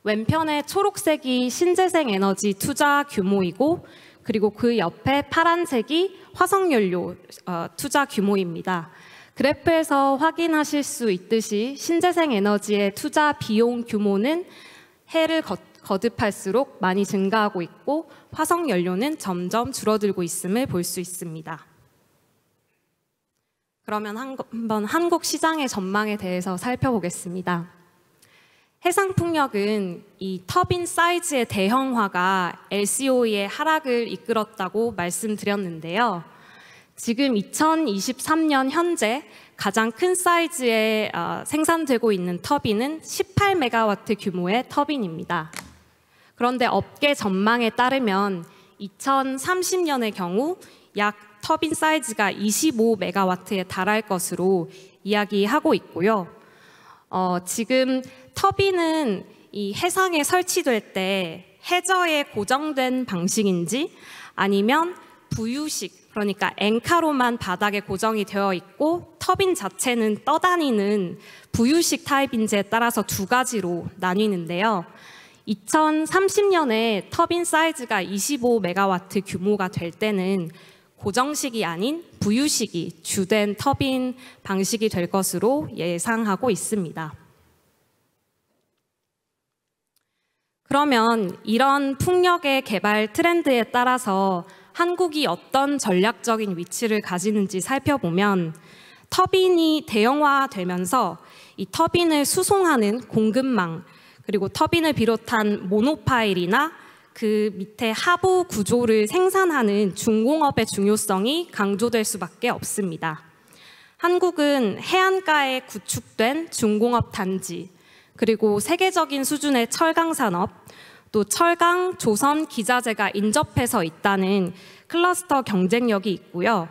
왼편의 초록색이 신재생 에너지 투자 규모이고 그리고 그 옆에 파란색이 화석연료 투자 규모입니다. 그래프에서 확인하실 수 있듯이 신재생 에너지의 투자 비용 규모는 해를 거듭할수록 많이 증가하고 있고 화석연료는 점점 줄어들고 있음을 볼 수 있습니다. 그러면 한번 한국 시장의 전망에 대해서 살펴보겠습니다. 해상풍력은 이 터빈 사이즈의 대형화가 LCOE의 하락을 이끌었다고 말씀드렸는데요. 지금 2023년 현재 가장 큰 사이즈에 생산되고 있는 터빈은 18메가와트 규모의 터빈입니다. 그런데 업계 전망에 따르면 2030년의 경우 약 터빈 사이즈가 25메가와트에 달할 것으로 이야기하고 있고요. 지금 터빈은 이 해상에 설치될 때 해저에 고정된 방식인지 아니면 부유식, 그러니까 앵카로만 바닥에 고정이 되어 있고 터빈 자체는 떠다니는 부유식 타입인지에 따라서 두 가지로 나뉘는데요. 2030년에 터빈 사이즈가 25메가와트 규모가 될 때는 고정식이 아닌 부유식이 주된 터빈 방식이 될 것으로 예상하고 있습니다. 그러면 이런 풍력의 개발 트렌드에 따라서 한국이 어떤 전략적인 위치를 가지는지 살펴보면 터빈이 대형화되면서 이 터빈을 수송하는 공급망, 그리고 터빈을 비롯한 모노파일이나 그 밑에 하부 구조를 생산하는 중공업의 중요성이 강조될 수밖에 없습니다. 한국은 해안가에 구축된 중공업 단지, 그리고 세계적인 수준의 철강 산업, 또 철강, 조선, 기자재가 인접해서 있다는 클러스터 경쟁력이 있고요.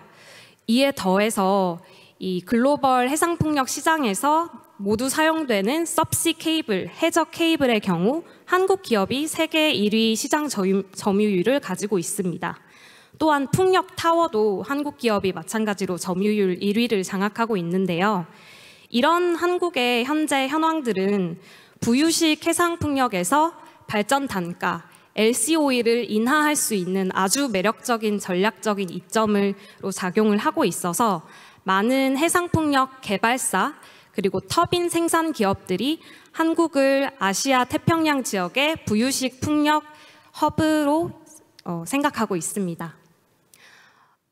이에 더해서 이 글로벌 해상풍력 시장에서 모두 사용되는 서브시 케이블, 해저 케이블의 경우 한국 기업이 세계 1위 시장 점유율을 가지고 있습니다. 또한 풍력 타워도 한국 기업이 마찬가지로 점유율 1위를 장악하고 있는데요. 이런 한국의 현재 현황들은 부유식 해상풍력에서 발전 단가, LCOE를 인하할 수 있는 아주 매력적인 전략적인 이점으로 작용을 하고 있어서 많은 해상풍력 개발사 그리고 터빈 생산 기업들이 한국을 아시아 태평양 지역의 부유식 풍력 허브로 생각하고 있습니다.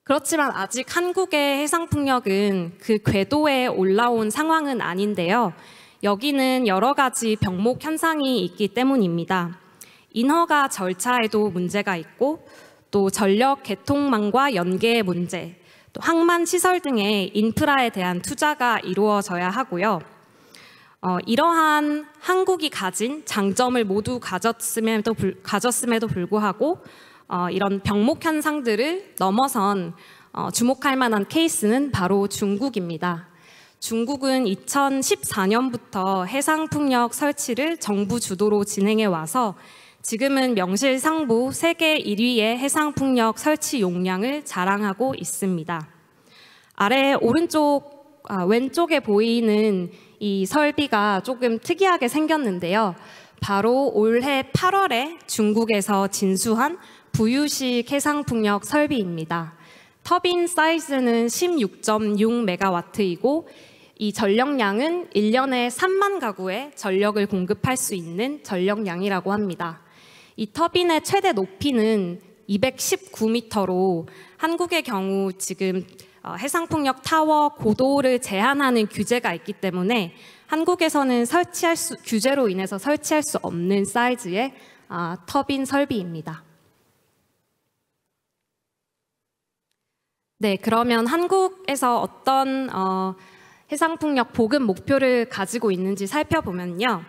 그렇지만 아직 한국의 해상풍력은 그 궤도에 올라온 상황은 아닌데요. 여기는 여러 가지 병목 현상이 있기 때문입니다. 인허가 절차에도 문제가 있고 또 전력 개통망과 연계의 문제, 또 항만 시설 등의 인프라에 대한 투자가 이루어져야 하고요. 이러한 한국이 가진 장점을 모두 가졌음에도 불구하고 이런 병목 현상들을 넘어선 주목할 만한 케이스는 바로 중국입니다. 중국은 2014년부터 해상풍력 설치를 정부 주도로 진행해 와서 지금은 명실상부 세계 1위의 해상풍력 설치 용량을 자랑하고 있습니다. 아래 왼쪽에 보이는 이 설비가 조금 특이하게 생겼는데요. 바로 올해 8월에 중국에서 진수한 부유식 해상풍력 설비입니다. 터빈 사이즈는 16.6메가와트이고 이 전력량은 1년에 3만 가구에 전력을 공급할 수 있는 전력량이라고 합니다. 이 터빈의 최대 높이는 219m로 한국의 경우 지금 해상풍력 타워 고도를 제한하는 규제가 있기 때문에 한국에서는 규제로 인해서 설치할 수 없는 사이즈의 터빈 설비입니다. 네, 그러면 한국에서 어떤 해상풍력 보급 목표를 가지고 있는지 살펴보면요.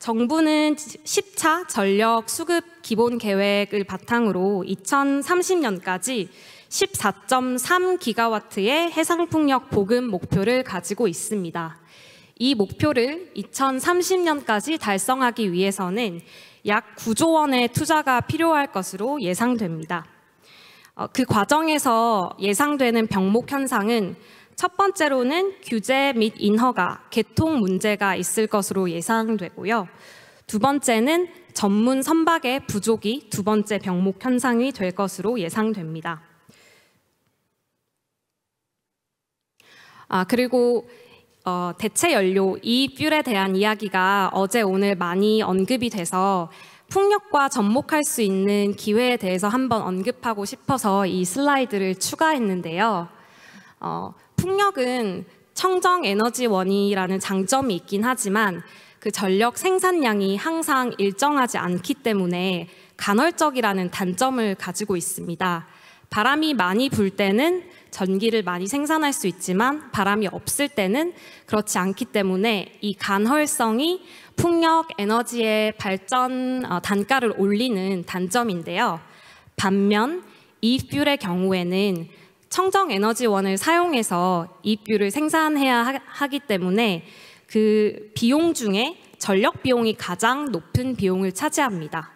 정부는 10차 전력 수급 기본 계획을 바탕으로 2030년까지 14.3기가와트의 해상풍력 보급 목표를 가지고 있습니다. 이 목표를 2030년까지 달성하기 위해서는 약 9조 원의 투자가 필요할 것으로 예상됩니다. 그 과정에서 예상되는 병목 현상은 첫 번째로는 규제 및 인허가, 개통 문제가 있을 것으로 예상되고요. 두 번째는 전문 선박의 부족이 두 번째 병목 현상이 될 것으로 예상됩니다. 그리고 대체 연료, 이익뷰에 대한 이야기가 어제 오늘 많이 언급이 돼서 풍력과 접목할 수 있는 기회에 대해서 한번 언급하고 싶어서 이 슬라이드를 추가했는데요. 풍력은 청정에너지원이라는 장점이 있긴 하지만 그 전력 생산량이 항상 일정하지 않기 때문에 간헐적이라는 단점을 가지고 있습니다. 바람이 많이 불 때는 전기를 많이 생산할 수 있지만 바람이 없을 때는 그렇지 않기 때문에 이 간헐성이 풍력 에너지의 발전 단가를 올리는 단점인데요. 반면 이익뷰의 경우에는 청정에너지원을 사용해서 이익뷰를 생산해야 하기 때문에 그 비용 중에 전력 비용이 가장 높은 비용을 차지합니다.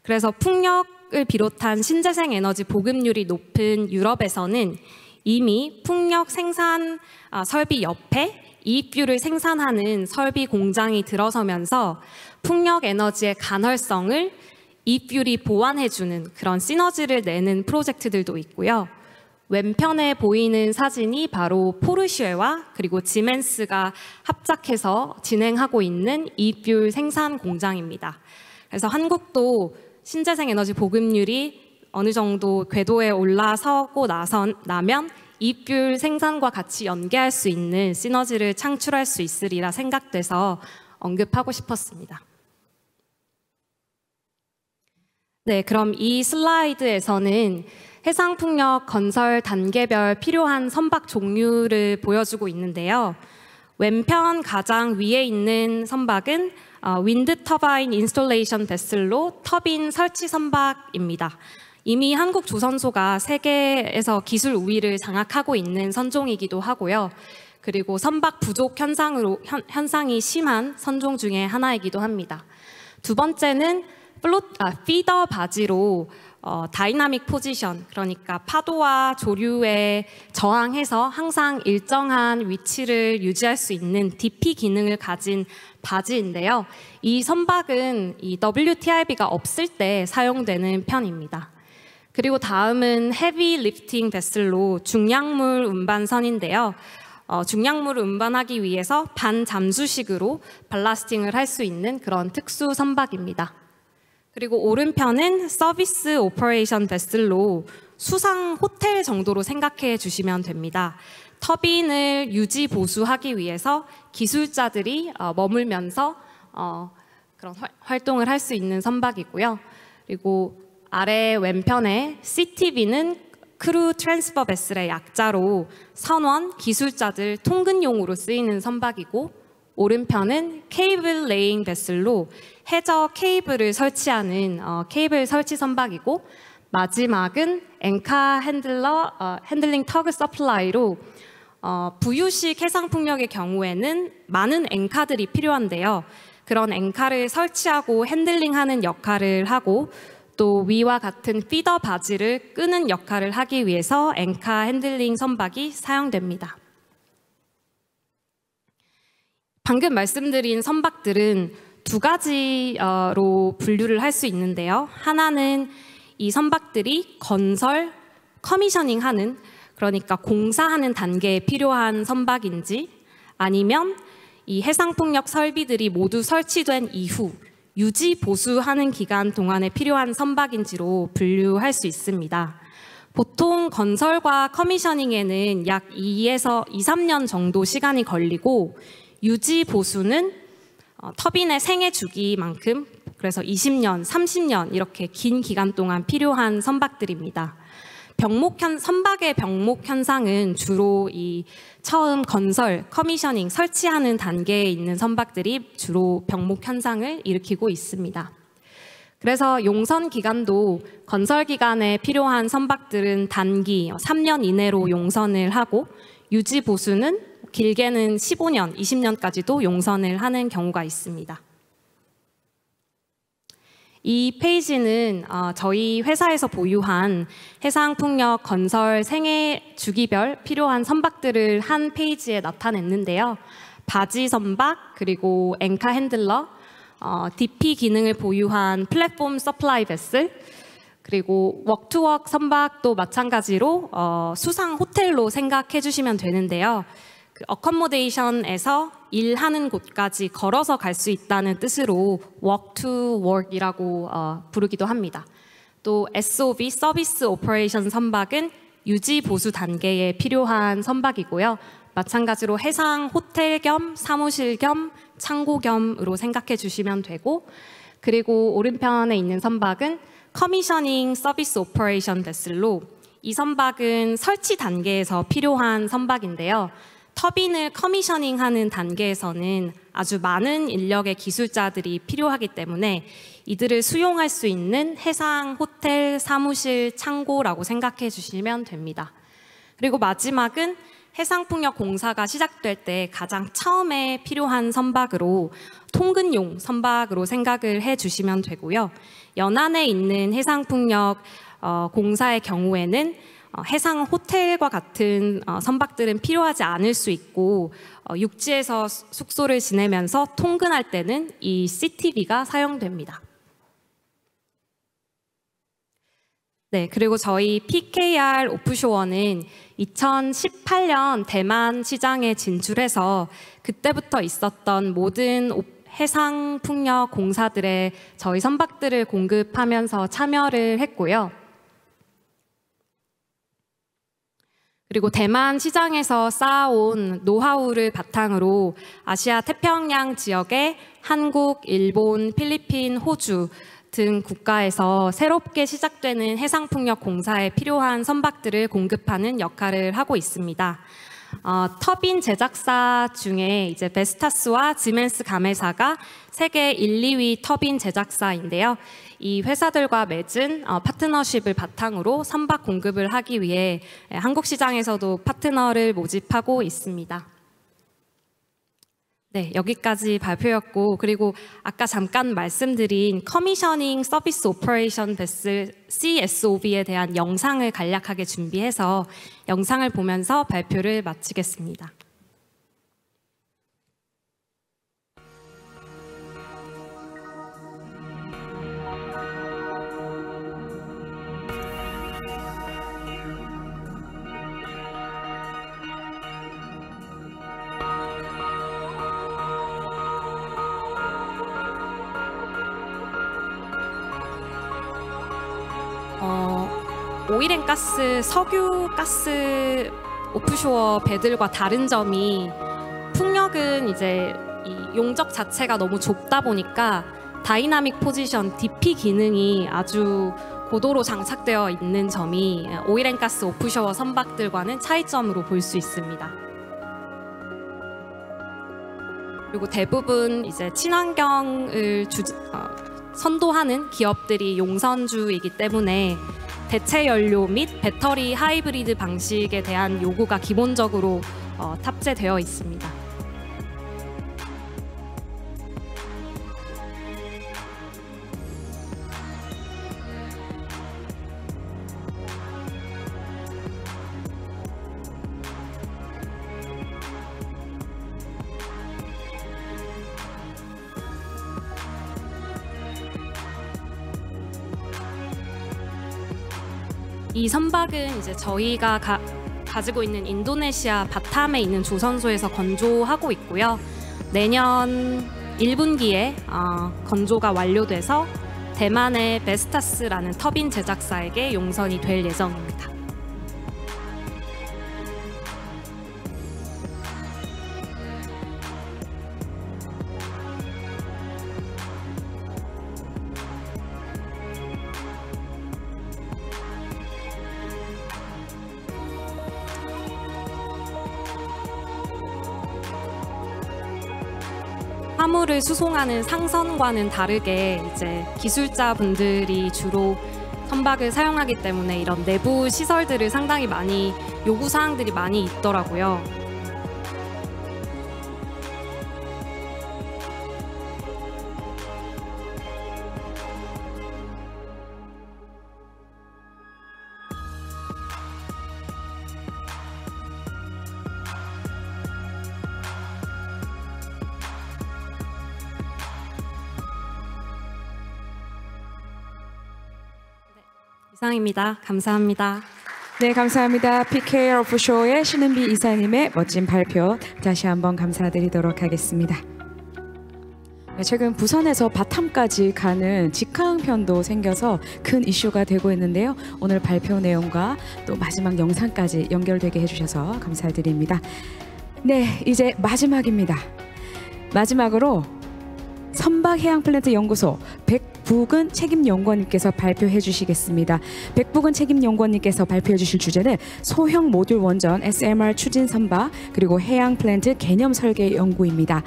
그래서 풍력을 비롯한 신재생 에너지 보급률이 높은 유럽에서는 이미 풍력 생산 설비 옆에 이익뷰를 생산하는 설비 공장이 들어서면서 풍력 에너지의 간헐성을 이익뷰이 보완해주는 그런 시너지를 내는 프로젝트들도 있고요. 왼편에 보이는 사진이 바로 포르쉐와 그리고 지멘스가 합작해서 진행하고 있는 이익뷰 생산 공장입니다. 그래서 한국도 신재생 에너지 보급률이 어느 정도 궤도에 올라서고 나면 이익뷰 생산과 같이 연계할 수 있는 시너지를 창출할 수 있으리라 생각돼서 언급하고 싶었습니다. 네, 그럼 이 슬라이드에서는 해상풍력 건설 단계별 필요한 선박 종류를 보여주고 있는데요. 왼편 가장 위에 있는 선박은 윈드 터바인 인스톨레이션 베슬로 터빈 설치 선박입니다. 이미 한국 조선소가 세계에서 기술 우위를 장악하고 있는 선종이기도 하고요. 그리고 선박 부족 현상이 심한 선종 중에 하나이기도 합니다. 두 번째는 피더 바지로 다이나믹 포지션, 그러니까 파도와 조류에 저항해서 항상 일정한 위치를 유지할 수 있는 DP 기능을 가진 바지인데요. 이 선박은 이 WTIB가 없을 때 사용되는 편입니다. 그리고 다음은 헤비 리프팅 베슬로 중량물 운반선인데요. 중량물을 운반하기 위해서 반잠수식으로 발라스팅을 할 수 있는 그런 특수 선박입니다. 그리고 오른편은 서비스 오퍼레이션 베슬로 수상 호텔 정도로 생각해 주시면 됩니다. 터빈을 유지 보수하기 위해서 기술자들이 머물면서 그런 활동을 할 수 있는 선박이고요. 그리고 아래 왼편에 CTV는 크루 트랜스퍼 베슬의 약자로 선원, 기술자들 통근용으로 쓰이는 선박이고, 오른편은 케이블 레잉 베슬로 해저 케이블을 설치하는 케이블 설치 선박이고, 마지막은 앵카 핸들링 터그 서플라이로 부유식 해상풍력의 경우에는 많은 앵카들이 필요한데요. 그런 앵카를 설치하고 핸들링하는 역할을 하고, 또 위와 같은 피더 바지를 끄는 역할을 하기 위해서 앵카 핸들링 선박이 사용됩니다. 방금 말씀드린 선박들은 두 가지로 분류를 할 수 있는데요. 하나는 이 선박들이 건설, 커미셔닝하는, 그러니까 공사하는 단계에 필요한 선박인지, 아니면 이 해상풍력 설비들이 모두 설치된 이후 유지 보수하는 기간 동안에 필요한 선박인지로 분류할 수 있습니다. 보통 건설과 커미셔닝에는 약 2에서 3년 정도 시간이 걸리고, 유지 보수는 터빈의 생애 주기만큼, 그래서 20년, 30년 이렇게 긴 기간 동안 필요한 선박들입니다. 선박의 병목 현상은 주로 이 처음 건설, 커미셔닝, 설치하는 단계에 있는 선박들이 주로 병목 현상을 일으키고 있습니다. 그래서 용선 기간도 건설 기간에 필요한 선박들은 단기 3년 이내로 용선을 하고, 유지 보수는 길게는 15년, 20년까지도 용선을 하는 경우가 있습니다. 이 페이지는 저희 회사에서 보유한 해상풍력 건설 생애 주기별 필요한 선박들을 한 페이지에 나타냈는데요. 바지 선박, 그리고 앵카 핸들러, DP 기능을 보유한 플랫폼 서플라이 베슬, 그리고 웍투웍 선박도 마찬가지로 수상 호텔로 생각해 주시면 되는데요. 그 어커모데이션에서 일하는 곳까지 걸어서 갈 수 있다는 뜻으로 walk to work이라고 부르기도 합니다. 또 SOV, 서비스 오퍼레이션 선박은 유지 보수 단계에 필요한 선박이고요. 마찬가지로 해상 호텔 겸 사무실 겸 창고 겸으로 생각해 주시면 되고, 그리고 오른편에 있는 선박은 커미셔닝 서비스 오퍼레이션 베슬로, 이 선박은 설치 단계에서 필요한 선박인데요. 터빈을 커미셔닝하는 단계에서는 아주 많은 인력의 기술자들이 필요하기 때문에 이들을 수용할 수 있는 해상 호텔, 사무실, 창고라고 생각해 주시면 됩니다. 그리고 마지막은 해상풍력 공사가 시작될 때 가장 처음에 필요한 선박으로 통근용 선박으로 생각을 해 주시면 되고요. 연안에 있는 해상풍력 공사의 경우에는 해상 호텔과 같은 선박들은 필요하지 않을 수 있고, 육지에서 숙소를 지내면서 통근할 때는 이 CTV가 사용됩니다. 네, 그리고 저희 PKR 오프쇼어는 2018년 대만 시장에 진출해서 그때부터 있었던 모든 해상풍력 공사들의 저희 선박들을 공급하면서 참여를 했고요. 그리고 대만 시장에서 쌓아온 노하우를 바탕으로 아시아 태평양 지역의 한국, 일본, 필리핀, 호주 등 국가에서 새롭게 시작되는 해상풍력 공사에 필요한 선박들을 공급하는 역할을 하고 있습니다. 터빈 제작사 중에 이제 베스타스와 지멘스 가메사가 세계 1, 2위 터빈 제작사인데요. 이 회사들과 맺은 파트너십을 바탕으로 선박 공급을 하기 위해 한국 시장에서도 파트너를 모집하고 있습니다. 네, 여기까지 발표였고, 그리고 아까 잠깐 말씀드린 커미셔닝 서비스 오퍼레이션 베슬 CSOB에 대한 영상을 간략하게 준비해서 영상을 보면서 발표를 마치겠습니다. 오일앤가스, 석유가스 오프쇼어 배들과 다른 점이 풍력은 이제 이 용적 자체가 너무 좁다 보니까 다이나믹 포지션, DP 기능이 아주 고도로 장착되어 있는 점이 오일앤가스 오프쇼어 선박들과는 차이점으로 볼 수 있습니다. 그리고 대부분 이제 친환경을 선도하는 기업들이 용선주이기 때문에 대체 연료 및 배터리 하이브리드 방식에 대한 요구가 기본적으로 탑재되어 있습니다. 이 선박은 이제 저희가 가지고 있는 인도네시아 바탐에 있는 조선소에서 건조하고 있고요. 내년 1분기에 건조가 완료돼서 대만의 베스타스라는 터빈 제작사에게 용선이 될 예정입니다. 화물을 수송하는 상선과는 다르게 이제 기술자분들이 주로 선박을 사용하기 때문에 이런 내부 시설들을 상당히 많이 요구사항들이 많이 있더라고요. 이상입니다. 감사합니다. 네, 감사합니다. PK 오프쇼어의 신은비 이사님의 멋진 발표 다시 한번 감사드리도록 하겠습니다. 네, 최근 부산에서 바탐까지 가는 직항편도 생겨서 큰 이슈가 되고 있는데요. 오늘 발표 내용과 또 마지막 영상까지 연결되게 해주셔서 감사드립니다. 네, 이제 마지막입니다. 마지막으로 선박해양플랜트 연구소 백부근 책임연구원님께서 발표해 주시겠습니다. 백부근 책임연구원님께서 발표해 주실 주제는 소형 모듈 원전 SMR 추진 선박 그리고 해양플랜트 개념 설계 연구입니다.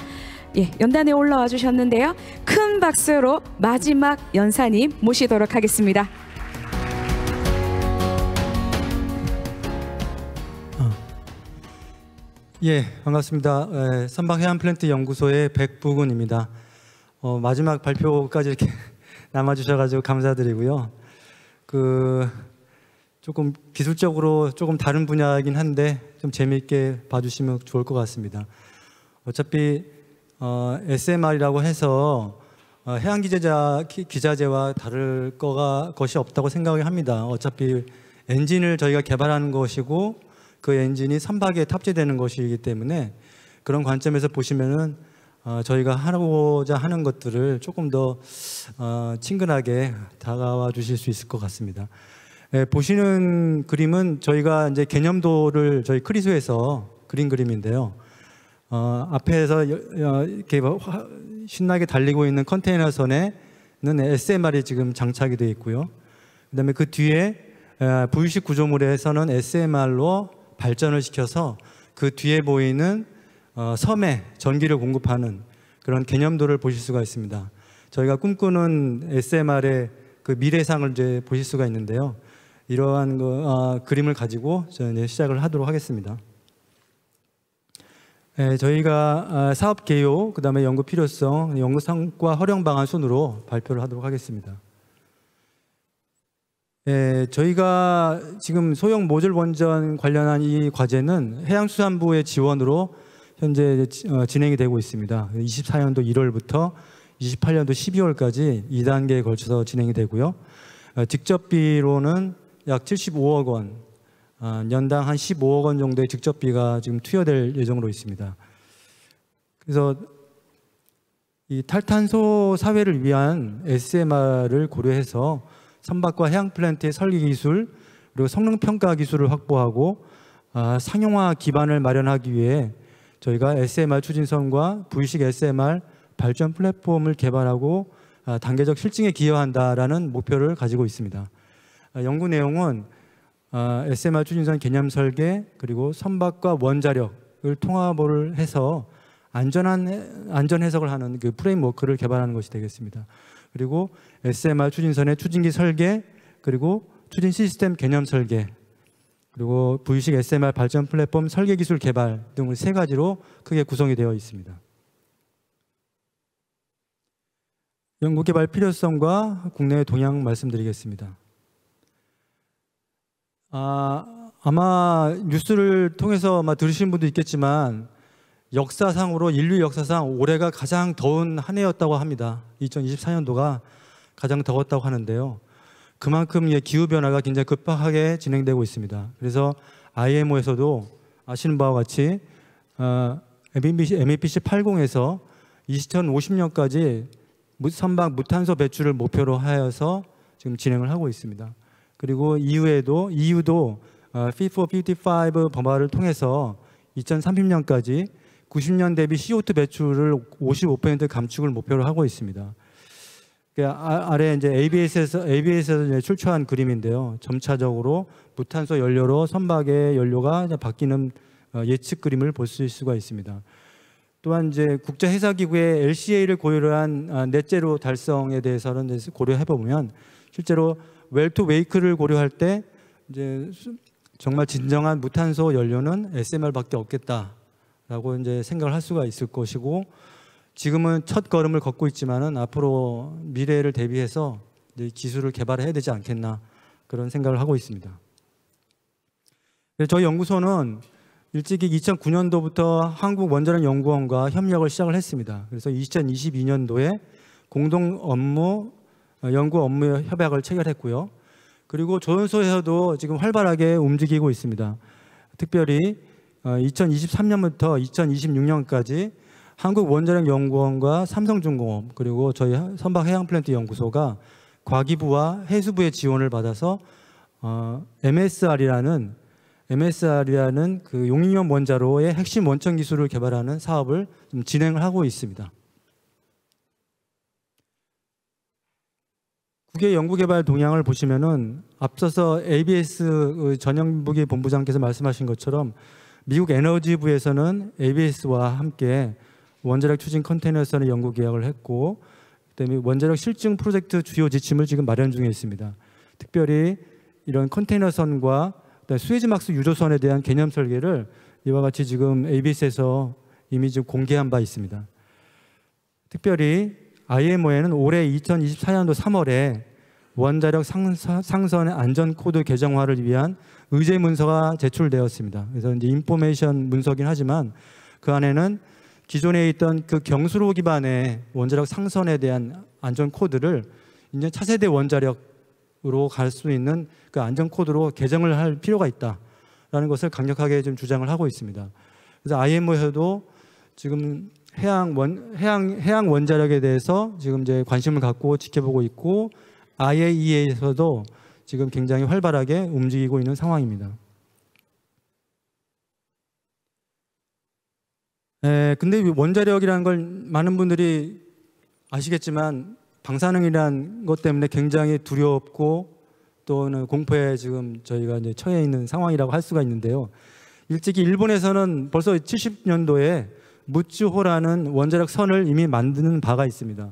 예, 연단에 올라와 주셨는데요. 큰 박수로 마지막 연사님 모시도록 하겠습니다. 예, 반갑습니다. 선박해양플랜트 연구소의 백부근입니다. 마지막 발표까지 이렇게 남아주셔가지고 감사드리고요. 조금 기술적으로 조금 다른 분야이긴 한데 좀 재미있게 봐주시면 좋을 것 같습니다. 어차피 SMR이라고 해서 해양기자재와 다를 것이 없다고 생각을 합니다. 어차피 엔진을 저희가 개발하는 것이고 그 엔진이 선박에 탑재되는 것이기 때문에 그런 관점에서 보시면은 저희가 하고자 하는 것들을 조금 더 친근하게 다가와 주실 수 있을 것 같습니다. 보시는 그림은 저희가 이제 개념도를 저희 크리소에서 그린 그림인데요. 앞에서 이렇게 신나게 달리고 있는 컨테이너선에 SMR이 지금 장착이 되어 있고요. 그다음에 그 뒤에 부유식 구조물에서는 SMR로 발전을 시켜서 그 뒤에 보이는 섬에 전기를 공급하는 그런 개념도를 보실 수가 있습니다. 저희가 꿈꾸는 SMR의 그 미래상을 이제 보실 수가 있는데요. 이러한 그림을 가지고 저는 이제 시작을 하도록 하겠습니다. 저희가 사업 개요, 그다음에 연구 필요성, 연구 성과 활용 방안 순으로 발표를 하도록 하겠습니다. 저희가 지금 소형 모듈 원전 관련한 이 과제는 해양수산부의 지원으로 현재 진행이 되고 있습니다. 24년도 1월부터 28년도 12월까지 2단계에 걸쳐서 진행이 되고요. 직접비로는 약 75억 원, 연당 한 15억 원 정도의 직접비가 지금 투여될 예정으로 있습니다. 그래서 이 탈탄소 사회를 위한 SMR을 고려해서 선박과 해양 플랜트의 설계 기술 그리고 성능 평가 기술을 확보하고 상용화 기반을 마련하기 위해 저희가 SMR 추진선과 부유식 SMR 발전 플랫폼을 개발하고 단계적 실증에 기여한다라는 목표를 가지고 있습니다. 연구 내용은 SMR 추진선 개념 설계 그리고 선박과 원자력을 통합을 해서 안전 해석을 하는 그 프레임워크를 개발하는 것이 되겠습니다. 그리고 SMR 추진선의 추진기 설계 그리고 추진 시스템 개념 설계 그리고 부유식 SMR 발전 플랫폼 설계 기술 개발 등 3가지로 크게 구성이 되어 있습니다. 연구개발 필요성과 국내의 동향 말씀드리겠습니다. 아마 뉴스를 통해서 들으신 분도 있겠지만 역사상으로 인류 역사상 올해가 가장 더운 한 해였다고 합니다. 2024년도가 가장 더웠다고 하는데요. 그만큼 기후변화가 굉장히 급박하게 진행되고 있습니다. 그래서 IMO에서도 아시는 바와 같이 MEPC 80에서 2050년까지 선박 무탄소 배출을 목표로 하여서 지금 진행을 하고 있습니다. 그리고 EU도 Fit for 55 법안을 통해서 2030년까지 90년 대비 CO2 배출을 55% 감축을 목표로 하고 있습니다. 아래 이제 ABS에서 출처한 그림인데요. 점차적으로 무탄소 연료로 선박의 연료가 바뀌는 예측 그림을 볼 수가 있습니다. 또한 이제 국제해사기구의 LCA를 고려한 넷제로 달성에 대해서는 고려해 보면 실제로 웰투 웨이크를 고려할 때 이제 정말 진정한 무탄소 연료는 SMR밖에 없겠다라고 이제 생각을 할 수가 있을 것이고 지금은 첫 걸음을 걷고 있지만은 앞으로 미래를 대비해서 이제 기술을 개발해야 되지 않겠나 그런 생각을 하고 있습니다. 저희 연구소는 일찍이 2009년도부터 한국원자력연구원과 협력을 시작을 했습니다. 그래서 2022년도에 공동 연구 업무 협약을 체결했고요. 그리고 조연소에서도 지금 활발하게 움직이고 있습니다. 특별히 2023년부터 2026년까지 한국원자력연구원과 삼성중공업 그리고 저희 선박해양플랜트 연구소가 과기부와 해수부의 지원을 받아서 MSR이라는 그 용융염 원자로의 핵심 원천 기술을 개발하는 사업을 좀 진행을 하고 있습니다. 국외 연구개발 동향을 보시면은 앞서서 ABS 전영무기 본부장께서 말씀하신 것처럼 미국 에너지부에서는 ABS와 함께 원자력 추진 컨테이너선의 연구 계약을 했고 그다음에 원자력 실증 프로젝트 주요 지침을 지금 마련 중에 있습니다. 특별히 이런 컨테이너선과 수에즈막스 유조선에 대한 개념 설계를 이와 같이 지금 ABS에서 이미 지금 공개한 바 있습니다. 특별히 IMO에는 올해 2024년도 3월에 원자력 상선의 안전 코드 개정화를 위한 의제 문서가 제출되었습니다. 그래서 이제 인포메이션 문서긴 하지만 그 안에는 기존에 있던 그 경수로 기반의 원자력 상선에 대한 안전 코드를 이제 차세대 원자력으로 갈 수 있는 그 안전 코드로 개정을 할 필요가 있다라는 것을 강력하게 좀 주장을 하고 있습니다. 그래서 IMO에서도 지금 해양 원자력에 대해서 지금 이제 관심을 갖고 지켜보고 있고 IAEA에서도 지금 굉장히 활발하게 움직이고 있는 상황입니다. 근데 원자력이라는 걸 많은 분들이 아시겠지만 방사능이라는 것 때문에 굉장히 두렵고 또는 공포에 지금 저희가 이제 처해 있는 상황이라고 할 수가 있는데요. 일찍이 일본에서는 벌써 70년도에 무쯔호라는 원자력 선을 이미 만드는 바가 있습니다.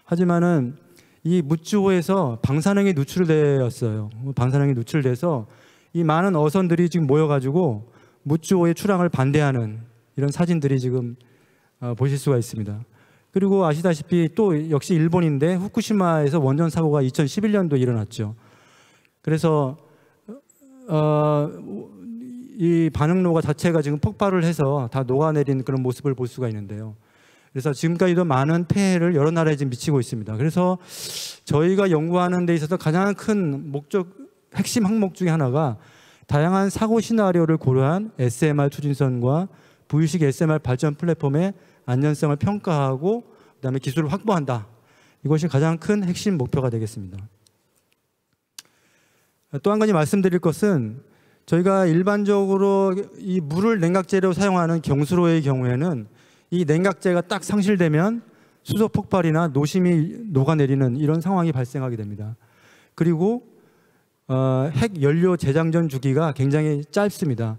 하지만은 이 무쯔호에서 방사능이 누출되었어요. 방사능이 누출돼서 이 많은 어선들이 지금 모여가지고 무쯔호의 출항을 반대하는 이런 사진들이 지금 보실 수가 있습니다. 그리고 아시다시피 또 역시 일본인데 후쿠시마에서 원전 사고가 2011년도에 일어났죠. 그래서 이 반응로가 자체가 지금 폭발을 해서 다 녹아내린 그런 모습을 볼 수가 있는데요. 그래서 지금까지도 많은 폐해를 여러 나라에 지금 미치고 있습니다. 그래서 저희가 연구하는 데 있어서 가장 큰 핵심 항목 중에 하나가 다양한 사고 시나리오를 고려한 SMR 추진선과 부유식 SMR 발전 플랫폼의 안전성을 평가하고 그다음에 기술을 확보한다. 이것이 가장 큰 핵심 목표가 되겠습니다. 또 한 가지 말씀드릴 것은 저희가 일반적으로 이 물을 냉각제로 사용하는 경수로의 경우에는 이 냉각제가 딱 상실되면 수소 폭발이나 노심이 녹아내리는 이런 상황이 발생하게 됩니다. 그리고 핵 연료 재장전 주기가 굉장히 짧습니다.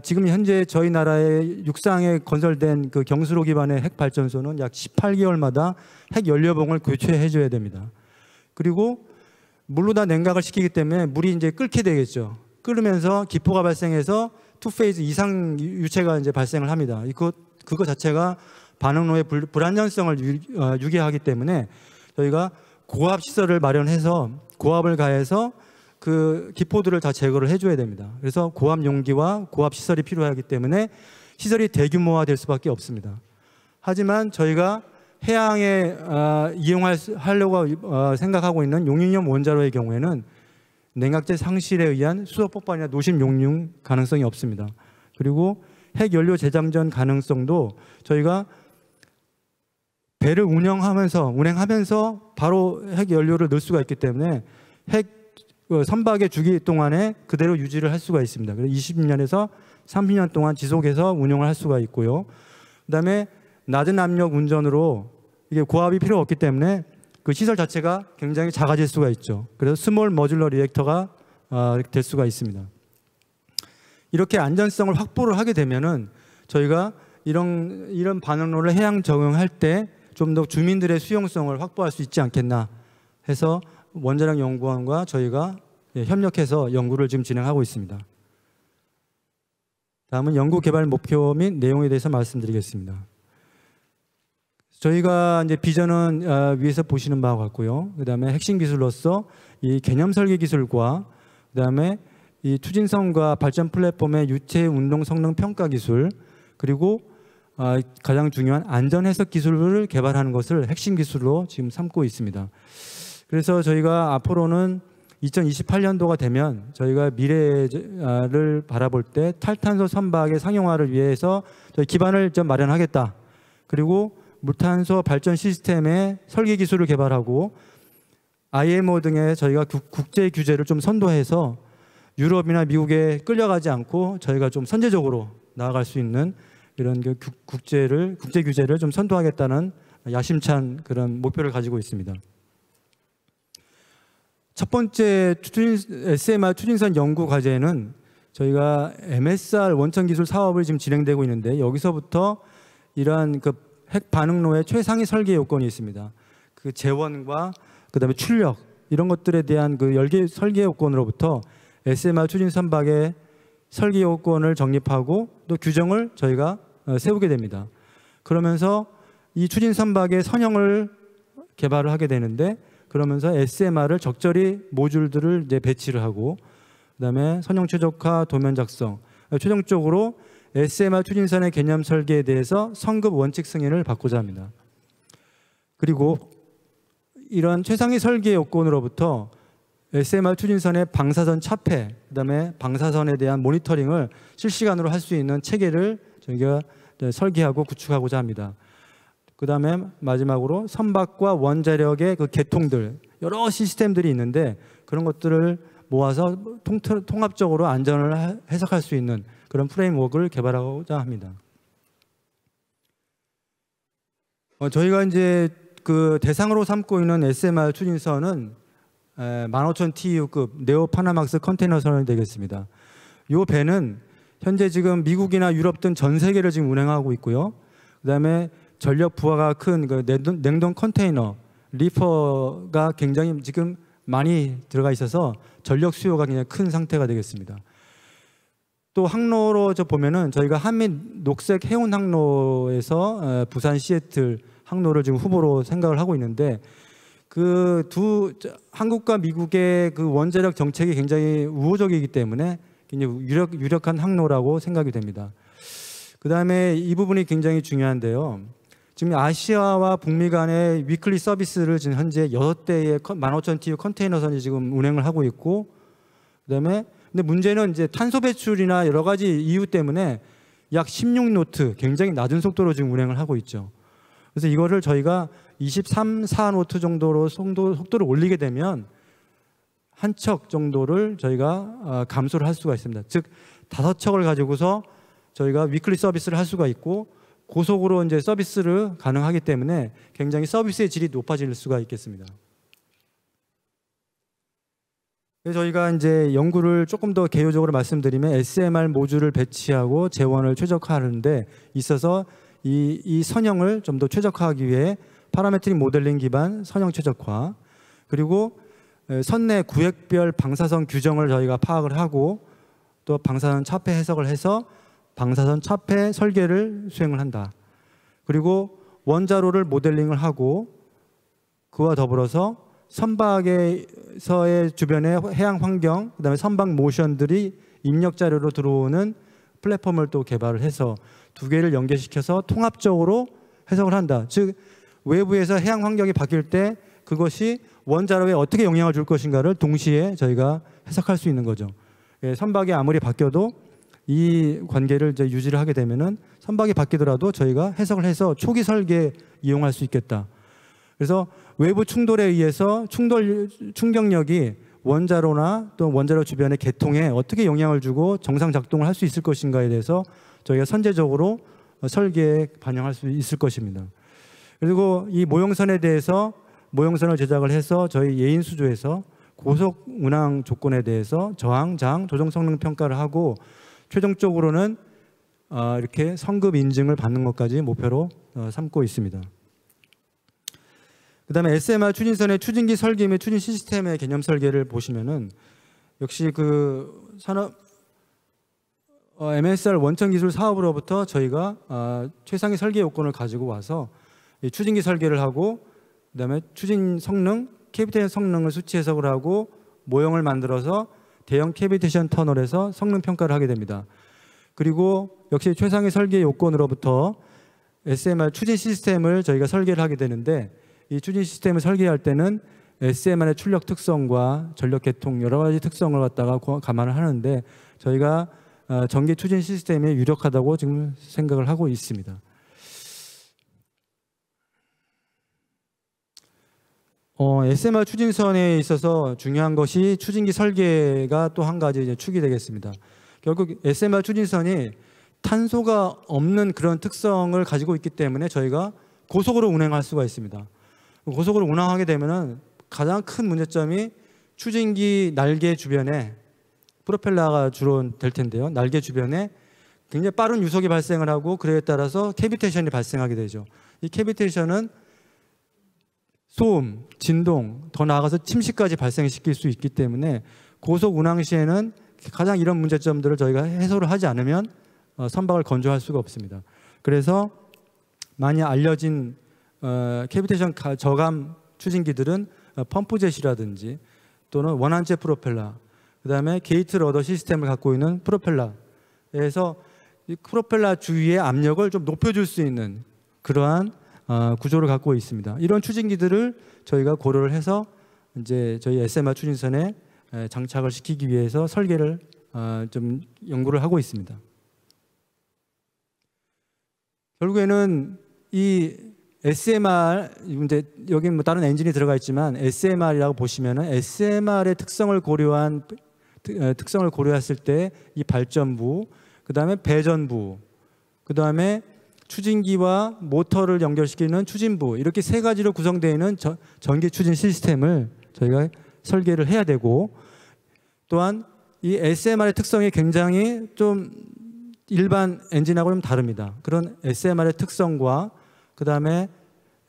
지금 현재 저희 나라의 육상에 건설된 그 경수로 기반의 핵 발전소는 약 18개월마다 핵 연료봉을 교체해 줘야 됩니다. 그리고 물로 다 냉각을 시키기 때문에 물이 이제 끓게 되겠죠. 끓으면서 기포가 발생해서 투페이즈 이상 유체가 이제 발생을 합니다. 그거 자체가 반응로의 불안전성을 유기하기 때문에 저희가 고압 시설을 마련해서 고압을 가해서 그 기포들을 다 제거를 해줘야 됩니다. 그래서 고압 용기와 고압 시설이 필요하기 때문에 시설이 대규모화될 수밖에 없습니다. 하지만 저희가 해양에 이용하려고 생각하고 있는 용융염 원자로의 경우에는 냉각제 상실에 의한 수소 폭발이나 노심 용융 가능성이 없습니다. 그리고 핵 연료 재장전 가능성도 저희가 배를 운행하면서 바로 핵 연료를 넣을 수가 있기 때문에 핵 선박의 주기 동안에 그대로 유지를 할 수가 있습니다. 그래서 20년에서 30년 동안 지속해서 운영을 할 수가 있고요. 그다음에 낮은 압력 운전으로 이게 고압이 필요 없기 때문에 그 시설 자체가 굉장히 작아질 수가 있죠. 그래서 스몰 머듈러 리액터가 될 수가 있습니다. 이렇게 안전성을 확보를 하게 되면은 저희가 이런 반응로를 해양 적용할 때 좀 더 주민들의 수용성을 확보할 수 있지 않겠나 해서 원자력 연구원과 저희가 협력해서 연구를 지금 진행하고 있습니다. 다음은 연구 개발 목표 및 내용에 대해서 말씀드리겠습니다. 저희가 이제 비전은 위에서 보시는 바와 같고요. 그다음에 핵심 기술로서 이 개념 설계 기술과 그다음에 이 추진선과 발전 플랫폼의 유체 운동 성능 평가 기술 그리고 가장 중요한 안전 해석 기술을 개발하는 것을 핵심 기술로 지금 삼고 있습니다. 그래서 저희가 앞으로는 2028년도가 되면 저희가 미래를 바라볼 때 탈탄소 선박의 상용화를 위해서 저희 기반을 좀 마련하겠다. 그리고 무탄소 발전 시스템의 설계 기술을 개발하고 IMO 등의 저희가 국제 규제를 좀 선도해서 유럽이나 미국에 끌려가지 않고 저희가 좀 선제적으로 나아갈 수 있는 이런 국제 규제를 좀 선도하겠다는 야심찬 그런 목표를 가지고 있습니다. 첫 번째 SMR 추진선 연구 과제는 저희가 MSR 원천 기술 사업을 지금 진행되고 있는데 여기서부터 이러한 그 핵 반응로의 최상위 설계 요건이 있습니다. 그 재원과 그다음에 출력 이런 것들에 대한 그 설계 요건으로부터 SMR 추진 선박의 설계 요건을 정립하고 또 규정을 저희가 세우게 됩니다. 그러면서 이 추진 선박의 선형을 개발을 하게 되는데 그러면서 SMR을 적절히 모듈들을 이제 배치를 하고 그다음에 선형 최적화 도면 작성 최종적으로 SMR 추진선의 개념 설계에 대해서 성급 원칙 승인을 받고자 합니다. 그리고 이런 최상위 설계 요건으로부터 SMR 추진선의 방사선 차폐, 그다음에 방사선에 대한 모니터링을 실시간으로 할 수 있는 체계를 저희가 설계하고 구축하고자 합니다. 그다음에 마지막으로 선박과 원자력의 그 개통들 여러 시스템들이 있는데 그런 것들을 모아서 통합적으로 안전을 해석할 수 있는 그런 프레임워크를 개발하고자 합니다. 저희가 이제 그 대상으로 삼고 있는 SMR 추진선은 15,000 TEU급 네오 파나막스 컨테이너선이 되겠습니다. 이 배는 현재 지금 미국이나 유럽 등 전 세계를 지금 운행하고 있고요. 그다음에 전력 부하가 큰 그 냉동 컨테이너 리퍼가 굉장히 지금 많이 들어가 있어서 전력 수요가 굉장히 큰 상태가 되겠습니다. 또 항로로 보면은 저희가 한미 녹색 해운 항로에서 부산 시애틀 항로를 지금 후보로 생각을 하고 있는데 그 한국과 미국의 그 원자력 정책이 굉장히 우호적이기 때문에 굉장히 유력한 항로라고 생각이 됩니다. 그다음에 이 부분이 굉장히 중요한데요. 지금 아시아와 북미 간의 위클리 서비스를 지금 현재 6대의 15,000 TEU 컨테이너선이 지금 운행을 하고 있고, 그다음에 근데 문제는 이제 탄소 배출이나 여러 가지 이유 때문에 약 16노트 굉장히 낮은 속도로 지금 운행을 하고 있죠. 그래서 이거를 저희가 23, 4노트 정도로 속도를 올리게 되면 한 척 정도를 저희가 감소를 할 수가 있습니다. 즉 5척을 가지고서 저희가 위클리 서비스를 할 수가 있고 고속으로 이제 서비스를 가능하기 때문에 굉장히 서비스의 질이 높아질 수가 있겠습니다. 그래서 저희가 이제 연구를 조금 더 개요적으로 말씀드리면 SMR 모듈을 배치하고 재원을 최적화하는 데 있어서 이 선형을 좀 더 최적화하기 위해 파라메트릭 모델링 기반 선형 최적화, 그리고 선내 구획별 방사선 규정을 저희가 파악을 하고 또 방사선 차폐 해석을 해서 방사선 차폐 설계를 수행을 한다. 그리고 원자로를 모델링을 하고 그와 더불어서 선박에서의 주변의 해양 환경, 그다음에 선박 모션들이 입력 자료로 들어오는 플랫폼을 또 개발을 해서 두 개를 연계시켜서 통합적으로 해석을 한다. 즉 외부에서 해양 환경이 바뀔 때 그것이 원자로에 어떻게 영향을 줄 것인가를 동시에 저희가 해석할 수 있는 거죠. 선박이 아무리 바뀌어도 이 관계를 이제 유지를 하게 되면은 선박이 바뀌더라도 저희가 해석을 해서 초기 설계에 이용할 수 있겠다. 그래서 외부 충돌에 의해서 충격력이 원자로나 또 원자로 주변의 계통에 어떻게 영향을 주고 정상 작동을 할 수 있을 것인가에 대해서 저희가 선제적으로 설계에 반영할 수 있을 것입니다. 그리고 이 모형선에 대해서 모형선을 제작을 해서 저희 예인 수조에서 고속 운항 조건에 대해서 저항, 장, 조정 성능 평가를 하고 최종적으로는 이렇게 성급 인증을 받는 것까지 목표로 삼고 있습니다. 그다음에 SMR 추진선의 추진기 설계 및 추진 시스템의 개념 설계를 보시면은 역시 그 산업 MSR 원천 기술 사업으로부터 저희가 최상의 설계 요건을 가지고 와서 이 추진기 설계를 하고 그다음에 추진 성능, 캐비테이션 성능을 수치 해석을 하고 모형을 만들어서 대형 캐비테이션 터널에서 성능 평가를 하게 됩니다. 그리고 역시 최상의 설계 요건으로부터 SMR 추진 시스템을 저희가 설계를 하게 되는데 이 추진 시스템을 설계할 때는 SMR의 출력 특성과 전력 계통 여러 가지 특성을 갖다가 감안을 하는데 저희가 전기 추진 시스템이 유력하다고 지금 생각을 하고 있습니다. SMR 추진선에 있어서 중요한 것이 추진기 설계가 또 한 가지 이제 축이 되겠습니다. 결국 SMR 추진선이 탄소가 없는 그런 특성을 가지고 있기 때문에 저희가 고속으로 운행할 수가 있습니다. 고속으로 운항하게 되면은 가장 큰 문제점이 추진기 날개 주변에 프로펠러가 주로 될 텐데요. 날개 주변에 굉장히 빠른 유속이 발생을 하고 그에 따라서 캐비테이션이 발생하게 되죠. 이 캐비테이션은 소음, 진동, 더 나아가서 침식까지 발생시킬 수 있기 때문에 고속 운항 시에는 가장 이런 문제점들을 저희가 해소를 하지 않으면 선박을 건조할 수가 없습니다. 그래서 많이 알려진 캐비테이션 저감 추진기들은 펌프젯이라든지 또는 원한제 프로펠러, 그다음에 게이트 러더 시스템을 갖고 있는 프로펠러에서 이 프로펠러 주위의 압력을 좀 높여줄 수 있는 그러한 구조를 갖고 있습니다. 이런 추진기들을 저희가 고려를 해서 이제 저희 SMR 추진선에 장착을 시키기 위해서 설계를 좀 연구를 하고 있습니다. 결국에는 이 SMR, 이제 여기 뭐 다른 엔진이 들어가 있지만 SMR이라고 보시면은 SMR의 특성을 고려했을 때 이 발전부, 그 다음에 배전부, 그 다음에 추진기와 모터를 연결시키는 추진부, 이렇게 세 가지로 구성되어 있는 전기 추진 시스템을 저희가 설계를 해야 되고, 또한 이 SMR의 특성이 굉장히 좀 일반 엔진하고 좀 다릅니다. 그런 SMR의 특성과 그 다음에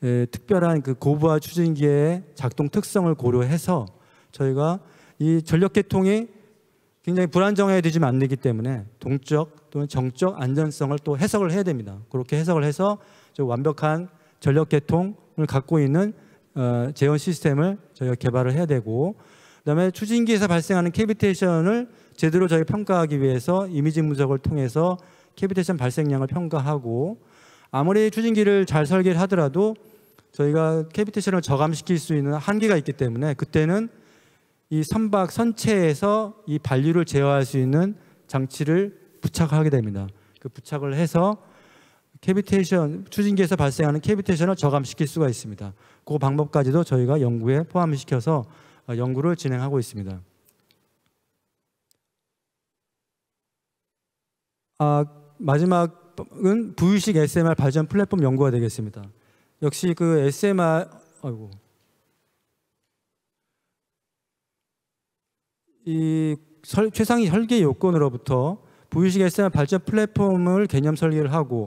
특별한 그 고부하 추진기의 작동 특성을 고려해서 저희가 이 전력 계통이 굉장히 불안정해지면 안 되기 때문에 동적 또는 정적 안전성을 또 해석을 해야 됩니다. 그렇게 해석을 해서 좀 완벽한 전력 계통을 갖고 있는 제어 시스템을 저희가 개발을 해야 되고, 그다음에 추진기에서 발생하는 캐비테이션을 제대로 저희 평가하기 위해서 이미징 분석을 통해서 캐비테이션 발생량을 평가하고, 아무리 추진기를 잘 설계를 하더라도 저희가 캐비테이션을 저감시킬 수 있는 한계가 있기 때문에 그때는 이 선박 선체에서 이 반류를 제어할 수 있는 장치를 부착하게 됩니다. 그 부착을 해서 캐비테이션, 추진기에서 발생하는 캐비테이션을 저감시킬 수가 있습니다. 그 방법까지도 저희가 연구에 포함시켜서 연구를 진행하고 있습니다. 마지막은 부유식 SMR 발전 플랫폼 연구가 되겠습니다. 역시 그 SMR, 이 최상위 설계 요건으로부터 부유식 SMR 발전 플랫폼을 개념 설계를 하고,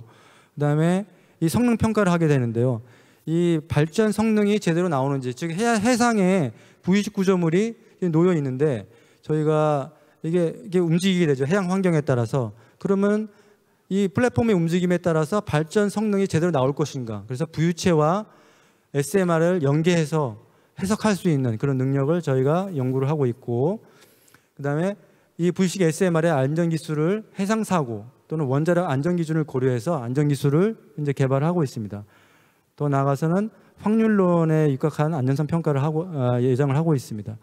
그다음에 이 성능 평가를 하게 되는데요. 이 발전 성능이 제대로 나오는지, 즉 해상에 부유식 구조물이 놓여 있는데 저희가 이게 움직이게 되죠. 해양 환경에 따라서. 그러면 이 플랫폼의 움직임에 따라서 발전 성능이 제대로 나올 것인가. 그래서 부유체와 SMR을 연계해서 해석할 수 있는 그런 능력을 저희가 연구를 하고 있고, 그다음에 이 부유식 SMR의 안전기술을 해상사고 또는 원자력 안전기준을 고려해서 안전기술을 이제 개발하고 있습니다. 더 나아가서는 확률론에 입각한 안전성 평가를 예정을 하고 있습니다.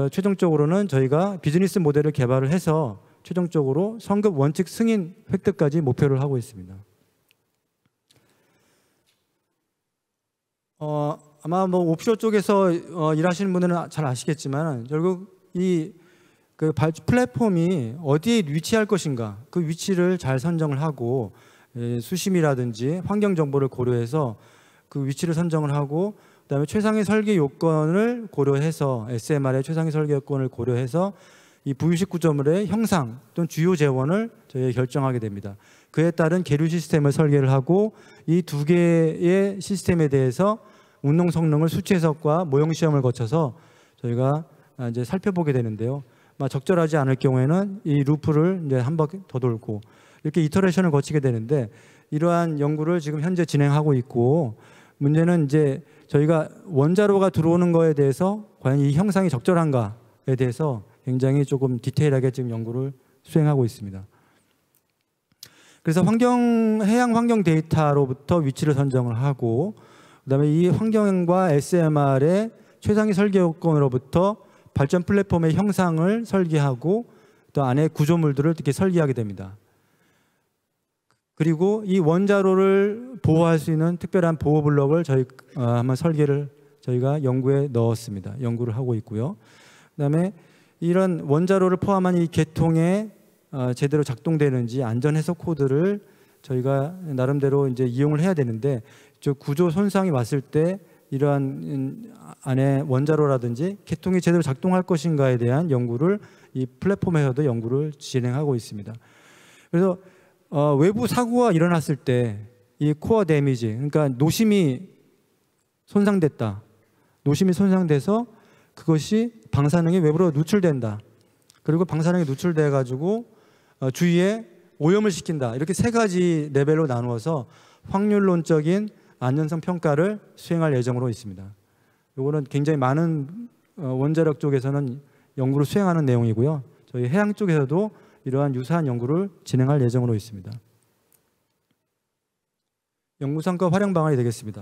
최종적으로는 저희가 비즈니스 모델을 개발을 해서 최종적으로 성급 원칙 승인 획득까지 목표를 하고 있습니다. 아마 뭐 옵쇼 쪽에서 일하시는 분들은 잘 아시겠지만 결국 이 그 플랫폼이 어디에 위치할 것인가, 그 위치를 잘 선정을 하고 수심이라든지 환경 정보를 고려해서 그 위치를 선정을 하고, 그다음에 최상의 설계 요건을 고려해서 SMR의 최상의 설계 요건을 고려해서 이 부유식 구조물의 형상 또는 주요 재원을 저희가 결정하게 됩니다. 그에 따른 계류 시스템을 설계를 하고, 이 두 개의 시스템에 대해서 운동 성능을 수치 해석과 모형 시험을 거쳐서 저희가 이제 살펴보게 되는데요. 적절하지 않을 경우에는 이 루프를 이제 한 바퀴 더 돌고 이렇게 이터레이션을 거치게 되는데, 이러한 연구를 지금 현재 진행하고 있고, 문제는 이제 저희가 원자로가 들어오는 거에 대해서 과연 이 형상이 적절한가에 대해서 굉장히 조금 디테일하게 지금 연구를 수행하고 있습니다. 그래서 해양 환경 데이터로부터 위치를 선정을 하고, 그다음에 이 환경과 SMR의 최상위 설계 요건으로부터 발전 플랫폼의 형상을 설계하고 또 안에 구조물들을 이렇게 설계하게 됩니다. 그리고 이 원자로를 보호할 수 있는 특별한 보호 블록을 한번 설계를 저희가 연구에 넣었습니다. 연구를 하고 있고요. 그다음에 이런 원자로를 포함한 이 계통에 제대로 작동되는지 안전 해석 코드를 저희가 나름대로 이제 이용을 해야 되는데, 저 구조 손상이 왔을 때 이러한 안에 원자로라든지 계통이 제대로 작동할 것인가에 대한 연구를 이 플랫폼에서도 연구를 진행하고 있습니다. 그래서 외부 사고가 일어났을 때 이 코어 데미지, 그러니까 노심이 손상됐다. 노심이 손상돼서 그것이 방사능이 외부로 누출된다. 그리고 방사능이 누출돼 가지고 주위에 오염을 시킨다. 이렇게 세 가지 레벨로 나누어서 확률론적인 안전성 평가를 수행할 예정으로 있습니다. 이거는 굉장히 많은 원자력 쪽에서는 연구를 수행하는 내용이고요. 저희 해양 쪽에서도 이러한 유사한 연구를 진행할 예정으로 있습니다. 연구 성과 활용 방안이 되겠습니다.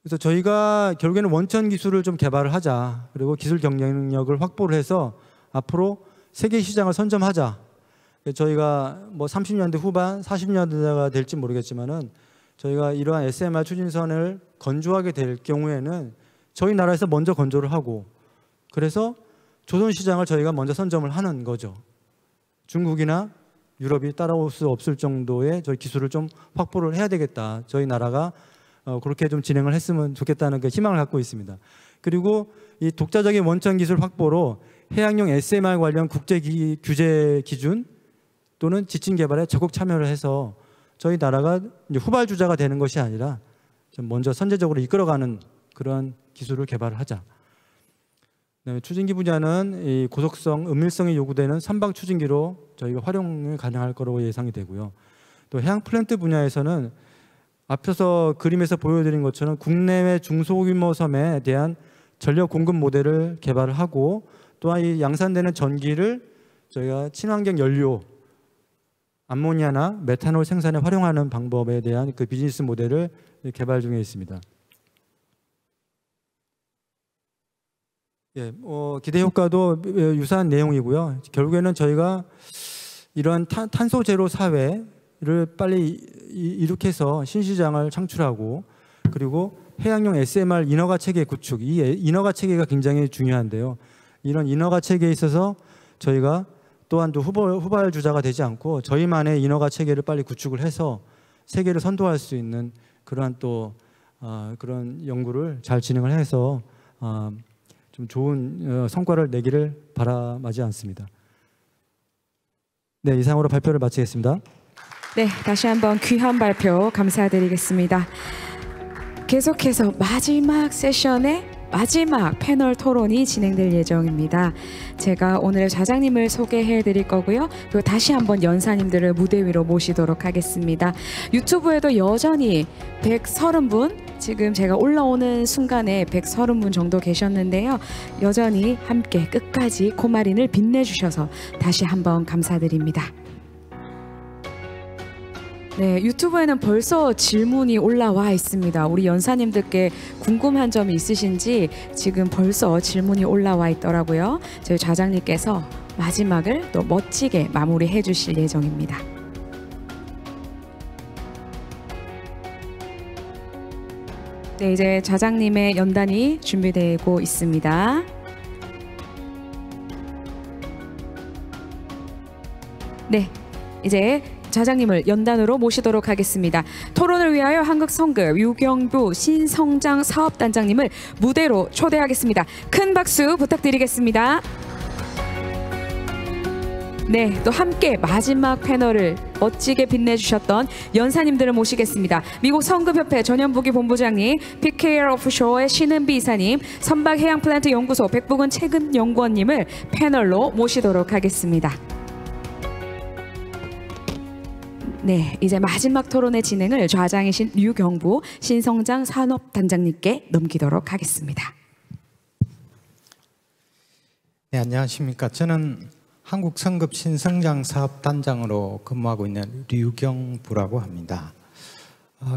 그래서 저희가 결국에는 원천 기술을 좀 개발을 하자, 그리고 기술 경쟁력을 확보를 해서 앞으로 세계 시장을 선점하자. 저희가 뭐 30년대 후반, 40년대가 될지 모르겠지만은 저희가 이러한 SMR 추진선을 건조하게 될 경우에는 저희 나라에서 먼저 건조를 하고, 그래서 조선 시장을 저희가 먼저 선점을 하는 거죠. 중국이나 유럽이 따라올 수 없을 정도의 저희 기술을 좀 확보를 해야 되겠다. 저희 나라가 그렇게 좀 진행을 했으면 좋겠다는 그 희망을 갖고 있습니다. 그리고 이 독자적인 원천 기술 확보로 해양용 SMR 관련 국제 규제 기준 또는 지침 개발에 적극 참여를 해서 저희 나라가 이제 후발주자가 되는 것이 아니라 좀 먼저 선제적으로 이끌어가는 그런 기술을 개발을 하자. 그다음에 추진기 분야는 이 고속성, 은밀성이 요구되는 선박 추진기로 저희가 활용이 가능할 거라고 예상이 되고요. 또 해양 플랜트 분야에서는 앞서서 그림에서 보여드린 것처럼 국내외 중소규모 섬에 대한 전력 공급 모델을 개발을 하고 또한 이 양산되는 전기를 저희가 친환경 연료 암모니아나 메탄올 생산에 활용하는 방법에 대한 그 비즈니스 모델을 개발 중에 있습니다. 예, 기대 효과도 유사한 내용이고요. 결국에는 저희가 이런 탄소 제로 사회를 빨리 이룩해서 신시장을 창출하고 그리고 해양용 SMR 인허가 체계 구축, 이 인허가 체계가 굉장히 중요한데요. 이런 인허가 체계에 있어서 저희가 또한 또 후발 주자가 되지 않고 저희만의 인허가 체계를 빨리 구축을 해서 세계를 선도할 수 있는 그러한 또 그런 연구를 잘 진행을 해서 좀 좋은 성과를 내기를 바라마지 않습니다. 네, 이상으로 발표를 마치겠습니다. 네, 다시 한번 귀한 발표 감사드리겠습니다. 계속해서 마지막 세션의 마지막 패널 토론이 진행될 예정입니다. 제가 오늘 좌장님을 소개해 드릴 거고요. 그리고 다시 한번 연사님들을 무대 위로 모시도록 하겠습니다. 유튜브에도 여전히 130분, 지금 제가 올라오는 순간에 130분 정도 계셨는데요. 여전히 함께 끝까지 코마린을 빛내주셔서 다시 한번 감사드립니다. 네, 유튜브에는 벌써 질문이 올라와 있습니다. 우리 연사님들께 궁금한 점이 있으신지 지금 벌써 질문이 올라와 있더라고요. 저희 좌장님께서 마지막을 또 멋지게 마무리해 주실 예정입니다. 네, 이제 좌장님의 연단이 준비되고 있습니다. 네, 이제 좌장님을 연단으로 모시도록 하겠습니다. 토론을 위하여 한국성급 유경부 신성장 사업단장님을 무대로 초대하겠습니다. 큰 박수 부탁드리겠습니다. 네, 또 함께 마지막 패널을 멋지게 빛내주셨던 연사님들을 모시겠습니다. 미국 성급협회 전현부기 본부장님, PKR 오프쇼어의 신은비 이사님, 선박해양플랜트 연구소 백북은 최근 연구원님을 패널로 모시도록 하겠습니다. 네, 이제 마지막 토론의 진행을 좌장이신 유경부 신성장 산업단장님께 넘기도록 하겠습니다. 네, 안녕하십니까. 저는 한국성급 신성장 사업단장으로 근무하고 있는 류경부라고 합니다.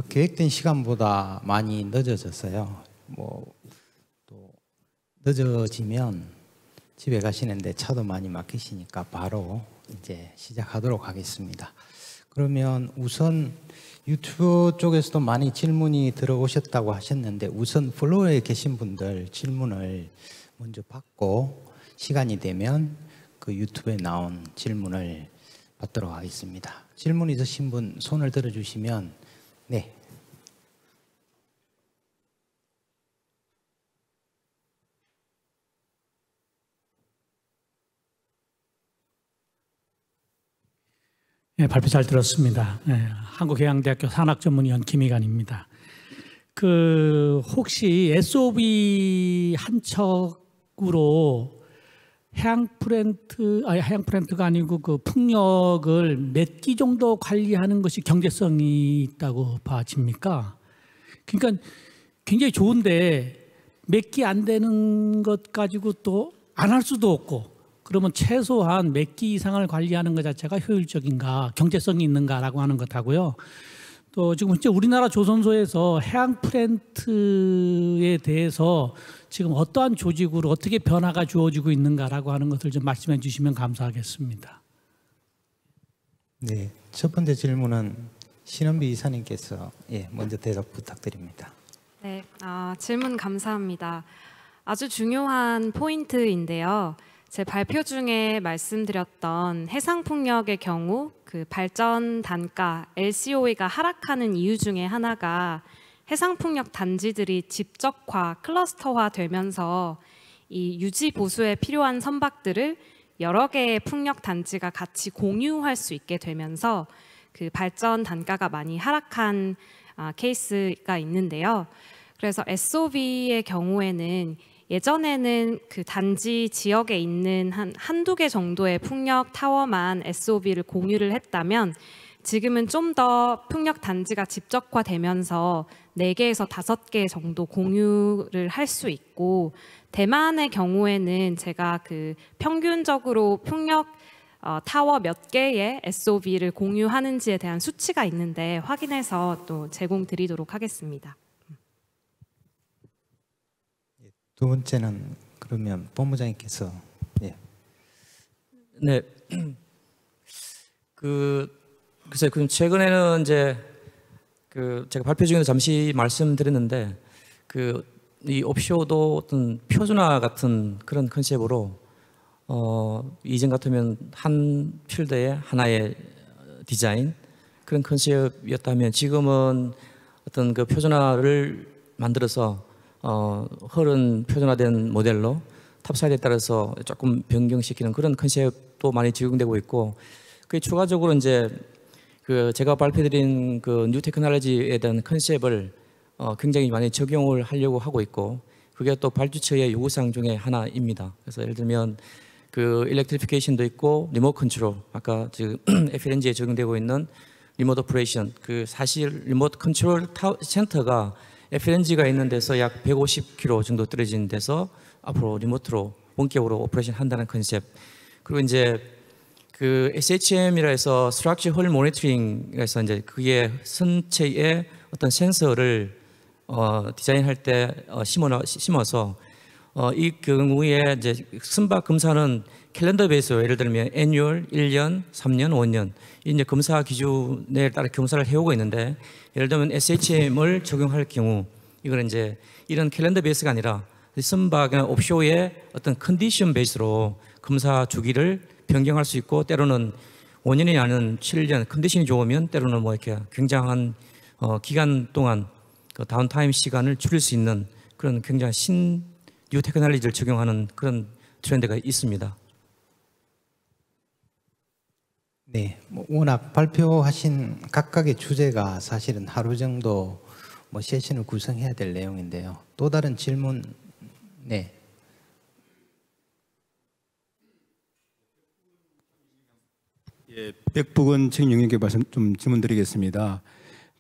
계획된 시간보다 많이 늦어졌어요. 또 늦어지면 집에 가시는데 차도 많이 막히시니까 바로 이제 시작하도록 하겠습니다. 그러면 우선 유튜브 쪽에서도 많이 질문이 들어오셨다고 하셨는데 우선 플로어에 계신 분들 질문을 먼저 받고 시간이 되면 그 유튜브에 나온 질문을 받도록 하겠습니다. 질문 있으신 분 손을 들어주시면 네. 네, 발표 잘 들었습니다. 네, 한국해양대학교 산학전문위원 김희관입니다. 혹시 SOB 한 척으로 해양플랜트가 아니고 그 풍력을 몇 기 정도 관리하는 것이 경제성이 있다고 봐집니까? 그러니까 굉장히 좋은데 몇 기 안 되는 것 가지고 또 안 할 수도 없고 그러면 최소한 몇 기 이상을 관리하는 것 자체가 효율적인가, 경제성이 있는가라고 하는 것하고요. 또 지금 현재 우리나라 조선소에서 해양 플랜트에 대해서 지금 어떠한 조직으로 어떻게 변화가 주어지고 있는가라고 하는 것을 좀 말씀해 주시면 감사하겠습니다. 네, 첫 번째 질문은 신은비 이사님께서 먼저 대답 부탁드립니다. 네, 질문 감사합니다. 아주 중요한 포인트인데요. 제 발표 중에 말씀드렸던 해상풍력의 경우 그 발전 단가 LCOE가 하락하는 이유 중에 하나가 해상풍력 단지들이 집적화, 클러스터화 되면서 이 유지 보수에 필요한 선박들을 여러 개의 풍력 단지가 같이 공유할 수 있게 되면서 그 발전 단가가 많이 하락한 케이스가 있는데요. 그래서 SOV의 경우에는 예전에는 그 단지 지역에 있는 한두 개 정도의 풍력 타워만 SOV를 공유를 했다면 지금은 좀 더 풍력 단지가 집적화되면서 4개에서 5개 정도 공유를 할 수 있고, 대만의 경우에는 제가 그 평균적으로 풍력 타워 몇 개의 SOV를 공유하는지에 대한 수치가 있는데 확인해서 또 제공드리도록 하겠습니다. 두 번째는 그러면 본부장님께서 예. 네. 글쎄, 그 최근에는 이제 제가 발표 중에도 잠시 말씀드렸는데 이 옵쇼도 어떤 표준화 같은 그런 컨셉으로 이전 같으면 한 필드의 하나의 디자인 그런 컨셉이었다면 지금은 어떤 그 표준화를 만들어서 흐른 표준화된 모델로 탑사이드에 따라서 조금 변경시키는 그런 컨셉도 많이 적용되고 있고, 그 추가적으로 이제 제가 발표드린 그 뉴 테크놀로지에 대한 컨셉을 굉장히 많이 적용을 하려고 하고 있고, 그게 또 발주처의 요구사항 중에 하나입니다. 그래서 예를 들면 그 일렉트리피케이션도 있고 리모트 컨트롤, 아까 지금 FLNG에 적용되고 있는 리모트 오퍼레이션, 그 사실 리모트 컨트롤 센터가 FLNG가 있는 데서 약 150km 정도 떨어진 데서 앞으로 리모트로 원격으로 오퍼레이션 한다는 컨셉. 그리고 이제 그 SHM이라 해서 Structure Hull Monitoring에서 이제 그게 선체에 어떤 센서를 디자인할 때 심어서 이 경우에 이제 선박 검사는 캘린더 베이스로 예를 들면 애뉴얼 1년, 3년, 5년 이제 검사 기준에 따라 검사를 해오고 있는데, 예를 들면 SHM을 적용할 경우 이거는 이제 이런 캘린더 베이스가 아니라 선박이나 옵쇼의 어떤 컨디션 베이스로 검사 주기를 변경할 수 있고, 때로는 5년이 아닌 7년 컨디션이 좋으면 때로는 뭐 이렇게 굉장한 기간 동안 그 다운타임 시간을 줄일 수 있는 그런 굉장히 뉴 테크놀로지를 적용하는 그런 트렌드가 있습니다. 네, 뭐 워낙 발표하신 각각의 주제가 사실은 하루 정도 뭐 세션을 구성해야 될 내용인데요. 또 다른 질문, 네. 예, 백북은 책임영역에 말씀 좀 질문드리겠습니다.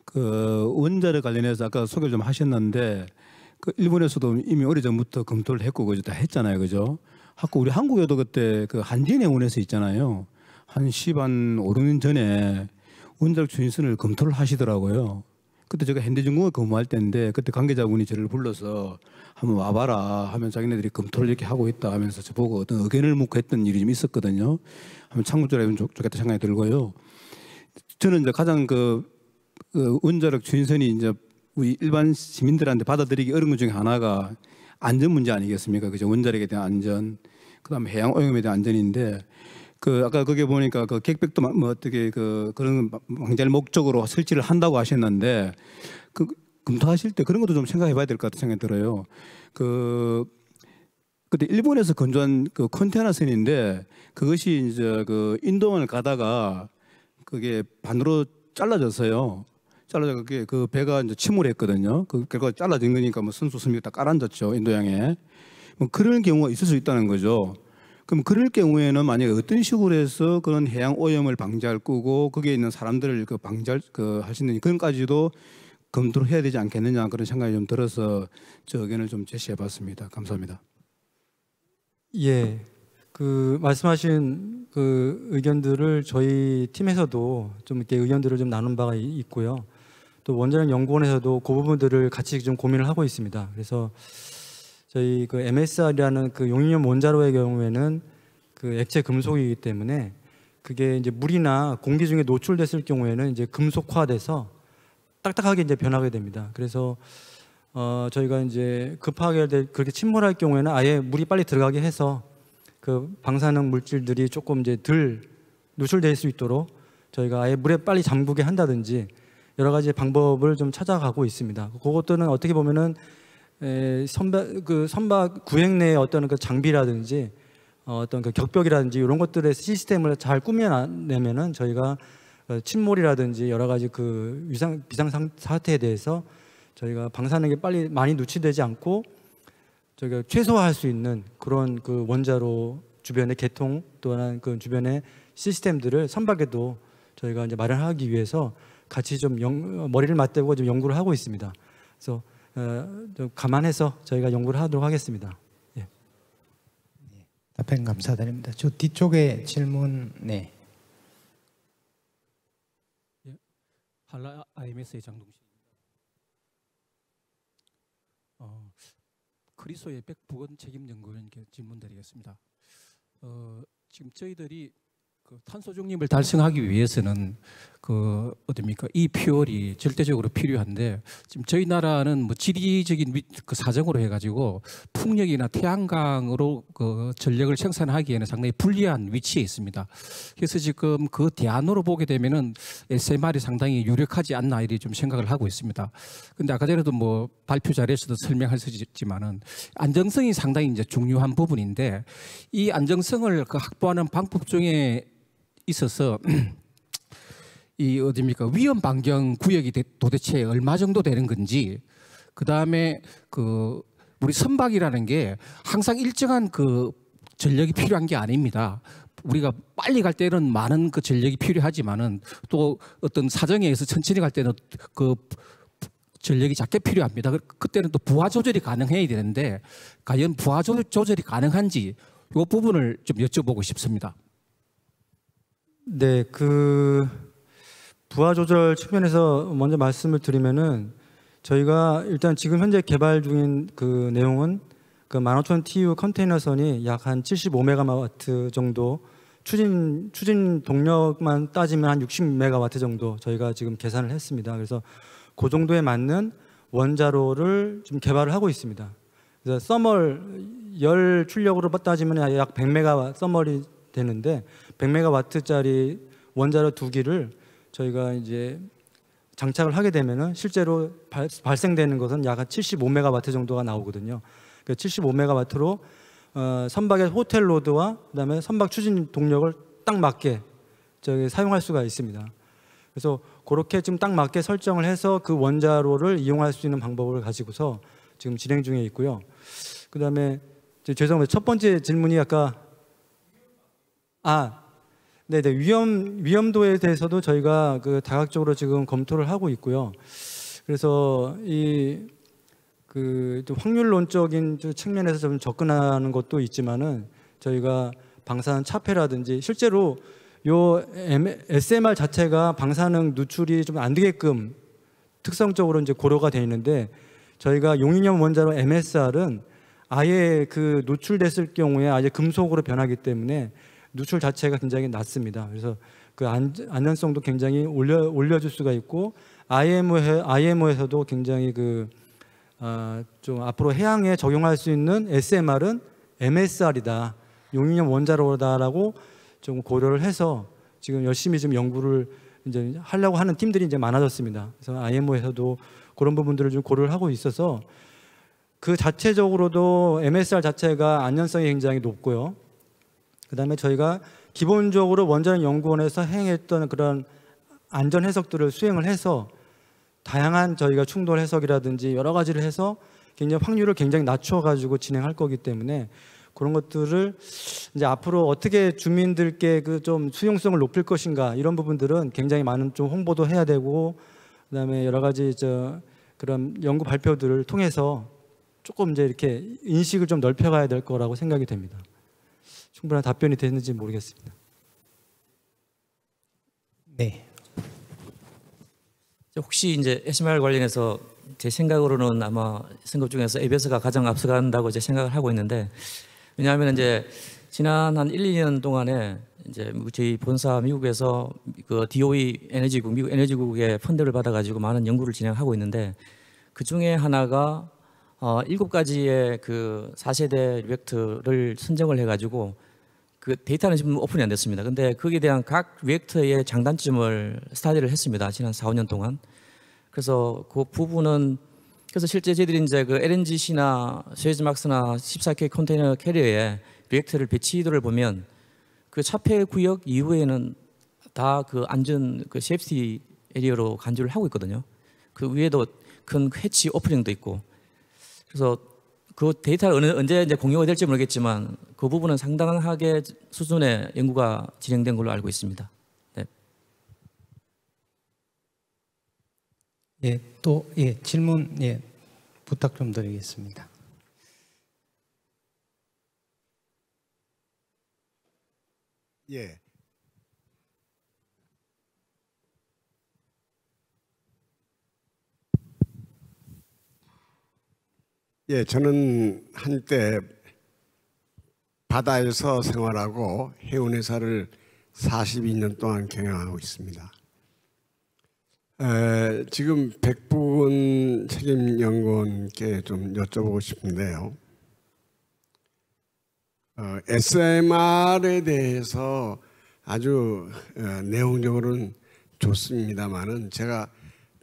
그 원자력 관련해서 아까 소개를 좀 하셨는데, 그 일본에서도 이미 오래전부터 검토를 했고 그죠, 다 했잖아요, 그죠? 우리 한국에도 그때 그 한진해운에서 있잖아요. 한 5, 6년 전에 원자력 추진선을 검토를 하시더라고요. 그때 제가 현대중공업에 근무할 때인데, 그때 관계자분이 저를 불러서 한번 와봐라 하면 자기네들이 검토를 이렇게 하고 있다 하면서 저보고 어떤 의견을 묻고 했던 일이 좀 있었거든요. 한번 참고적으로 해보면 좋겠다 생각이 들고요. 저는 이제 가장 그 원자력 추진선이 이제 우리 일반 시민들한테 받아들이기 어려운 것 중에 하나가 안전 문제 아니겠습니까? 그죠? 원자력에 대한 안전, 그다음에 해양 오염에 대한 안전인데, 아까 거기에 보니까 그 객백도 뭐 어떻게 그런 방지할 목적으로 설치를 한다고 하셨는데, 검토하실 때 그런 것도 좀 생각해봐야 될 것 같은 생각이 들어요. 그때 일본에서 건조한 그 컨테이너선인데, 그것이 이제 그 인도만을 가다가 그게 반으로 잘라졌어요. 잘라져 그 배가 이제 침몰했거든요. 그 결과 잘라진 거니까 뭐 선수 선미가 다 깔아앉았죠, 인도양에. 뭐 그런 경우가 있을 수 있다는 거죠. 그럼 그럴 경우에는 만약에 어떤 식으로 해서 그런 해양 오염을 방지할 거고 거기에 있는 사람들을 방지할 할 수 있는 그런까지도 검토를 해야 되지 않겠느냐, 그런 생각이 좀 들어서 저 의견을 좀 제시해봤습니다. 감사합니다. 예, 말씀하신 그 의견들을 저희 팀에서도 좀 이렇게 의견들을 좀 나눈 바가 있고요. 또 원자력 연구원에서도 그 부분들을 같이 좀 고민을 하고 있습니다. 그래서 저희 그 MSR이라는 그 용융염 원자로의 경우에는 그 액체 금속이기 때문에 그게 이제 물이나 공기 중에 노출됐을 경우에는 이제 금속화돼서 딱딱하게 이제 변하게 됩니다. 그래서 저희가 이제 급하게 그렇게 침몰할 경우에는 아예 물이 빨리 들어가게 해서 그 방사능 물질들이 조금 이제 덜 누출될 수 있도록 저희가 아예 물에 빨리 잠그게 한다든지 여러 가지 방법을 좀 찾아가고 있습니다. 그것들은 어떻게 보면은 선박 구행 내의 어떤 그 장비라든지 어떤 그 격벽이라든지 이런 것들의 시스템을 잘 꾸며내면은 저희가 침몰이라든지 여러 가지 그 비상 사태에 대해서 저희가 방사능이 빨리 많이 누출되지 않고 저희가 최소화할 수 있는 그런 그 원자로 주변의 개통 또한 그 주변의 시스템들을 선박에도 저희가 이제 마련하기 위해서 같이 좀 머리를 맞대고 좀 연구를 하고 있습니다. 그래서 좀 감안해서 저희가 연구를 하도록 하겠습니다. 예. 답변 감사드립니다. 저 뒤쪽에 질문. 네. 한라 IMS의 장동식입니다. 그리스도의 백부건 책임 연구원께 질문드리겠습니다. 지금 저희들이 그 탄소 중립을 달성하기 위해서는 그 어딥니까 이 퓨얼이 절대적으로 필요한데 지금 저희 나라는 뭐 지리적인 그 사정으로 해가지고 풍력이나 태양광으로 그 전력을 생산하기에는 상당히 불리한 위치에 있습니다. 그래서 지금 그 대안으로 보게 되면은 SMR이 상당히 유력하지 않나 이렇게 좀 생각을 하고 있습니다. 근데 아까 전에도 뭐 발표 자리에서도 설명하셨지만은 안정성이 상당히 이제 중요한 부분인데 이 안정성을 그 확보하는 방법 중에 있어서 이 어디입니까 위험 반경 구역이 도대체 얼마 정도 되는 건지, 그 다음에 그 우리 선박이라는 게 항상 일정한 그 전력이 필요한 게 아닙니다. 우리가 빨리 갈 때는 많은 그 전력이 필요하지만은 또 어떤 사정에 의해서 천천히 갈 때는 그 전력이 작게 필요합니다. 그때는 또 부하 조절이 가능해야 되는데 과연 부하 조절이 가능한지 이 부분을 좀 여쭤보고 싶습니다. 네, 그 부하 조절 측면에서 먼저 말씀을 드리면은 저희가 일단 지금 현재 개발 중인 그 내용은 그 15,000 TU 컨테이너선이 약 한 75메가와트 정도 추진 동력만 따지면 한 60메가와트 정도 저희가 지금 계산을 했습니다. 그래서 그 정도에 맞는 원자로를 좀 개발을 하고 있습니다. 그래서 서멀 열 출력으로 따지면 약 100메가 서멀이 되는데 100메가와트짜리 원자로 2기를 저희가 이제 장착을 하게 되면은 실제로 발생되는 것은 약 한 75메가와트 정도가 나오거든요. 그 75메가와트로 선박의 호텔 로드와 그다음에 선박 추진 동력을 딱 맞게 저기 사용할 수가 있습니다. 그래서 그렇게 지금 딱 맞게 설정을 해서 그 원자로를 이용할 수 있는 방법을 가지고서 지금 진행 중에 있고요. 그다음에 죄송합니다. 첫 번째 질문이 아까 네네 위험도에 대해서도 저희가 그 다각적으로 지금 검토를 하고 있고요. 그래서 이 그 확률론적인 측면에서 좀 접근하는 것도 있지만은 저희가 방사능 차폐라든지 실제로 요 SMR 자체가 방사능 누출이 좀 안 되게끔 특성적으로 이제 고려가 되어 있는데 저희가 용이염 원자로 MSR은 아예 그 노출됐을 경우에 아예 금속으로 변하기 때문에 누출 자체가 굉장히 낮습니다. 그래서 그 안전성도 굉장히 올려줄 수가 있고 IMO에서도 굉장히 좀 앞으로 해양에 적용할 수 있는 SMR은 MSR이다, 용이염 원자로다라고 좀 고려를 해서 지금 열심히 좀 연구를 이제 하려고 하는 팀들이 이제 많아졌습니다. 그래서 IMO에서도 그런 부분들을 좀 고려를 하고 있어서 그 자체적으로도 MSR 자체가 안전성이 굉장히 높고요. 그다음에 저희가 기본적으로 원자력연구원에서 행했던 그런 안전 해석들을 수행을 해서 다양한 저희가 충돌 해석이라든지 여러 가지를 해서 굉장히 확률을 굉장히 낮춰가지고 진행할 거기 때문에 그런 것들을 이제 앞으로 어떻게 주민들께 그 좀 수용성을 높일 것인가 이런 부분들은 굉장히 많은 좀 홍보도 해야 되고 그다음에 여러 가지 그런 연구 발표들을 통해서 조금 이제 이렇게 인식을 좀 넓혀가야 될 거라고 생각이 됩니다. 충분한 답변이 됐는지 모르겠습니다. 네. 혹시 이제 SMR 관련해서 제 생각으로는 아마 선거 중에서 ABS가 가장 앞서간다고 이제 생각을 하고 있는데, 왜냐하면 이제 지난 한 1, 2년 동안에 이제 저희 본사 미국에서 그 DOE 에너지국, 미국 에너지국의 펀드를 받아가지고 많은 연구를 진행하고 있는데 그 중에 하나가 7가지의 그 4세대 리액터를 선정을 해가지고 그 데이터는 지금 오픈이 안 됐습니다. 근데 거기에 대한 각 리액터의 장단점을 스타디를 했습니다. 지난 4, 5년 동안. 그래서 그 부분은 그래서 실제 저희들이 이제 그 LNGC나 스웨즈막스나 14K 컨테이너 캐리어에 리액터를 배치도를 보면 그 차폐 구역 이후에는 다 그 안전 그 세이프티 에리어로 간주를 하고 있거든요. 그 위에도 큰 해치 오프닝도 있고. 그래서 그 데이터가 언제 이제 공유가 될지 모르겠지만 그 부분은 상당하게 수준의 연구가 진행된 걸로 알고 있습니다. 네. 예, 또 예, 질문 예, 부탁 좀 드리겠습니다. 예. 예, 저는 한때 바다에서 생활하고 해운회사를 42년 동안 경영하고 있습니다. 지금 백부근 책임연구원께 좀 여쭤보고 싶은데요. SMR에 대해서 아주 내용적으로는 좋습니다만은 제가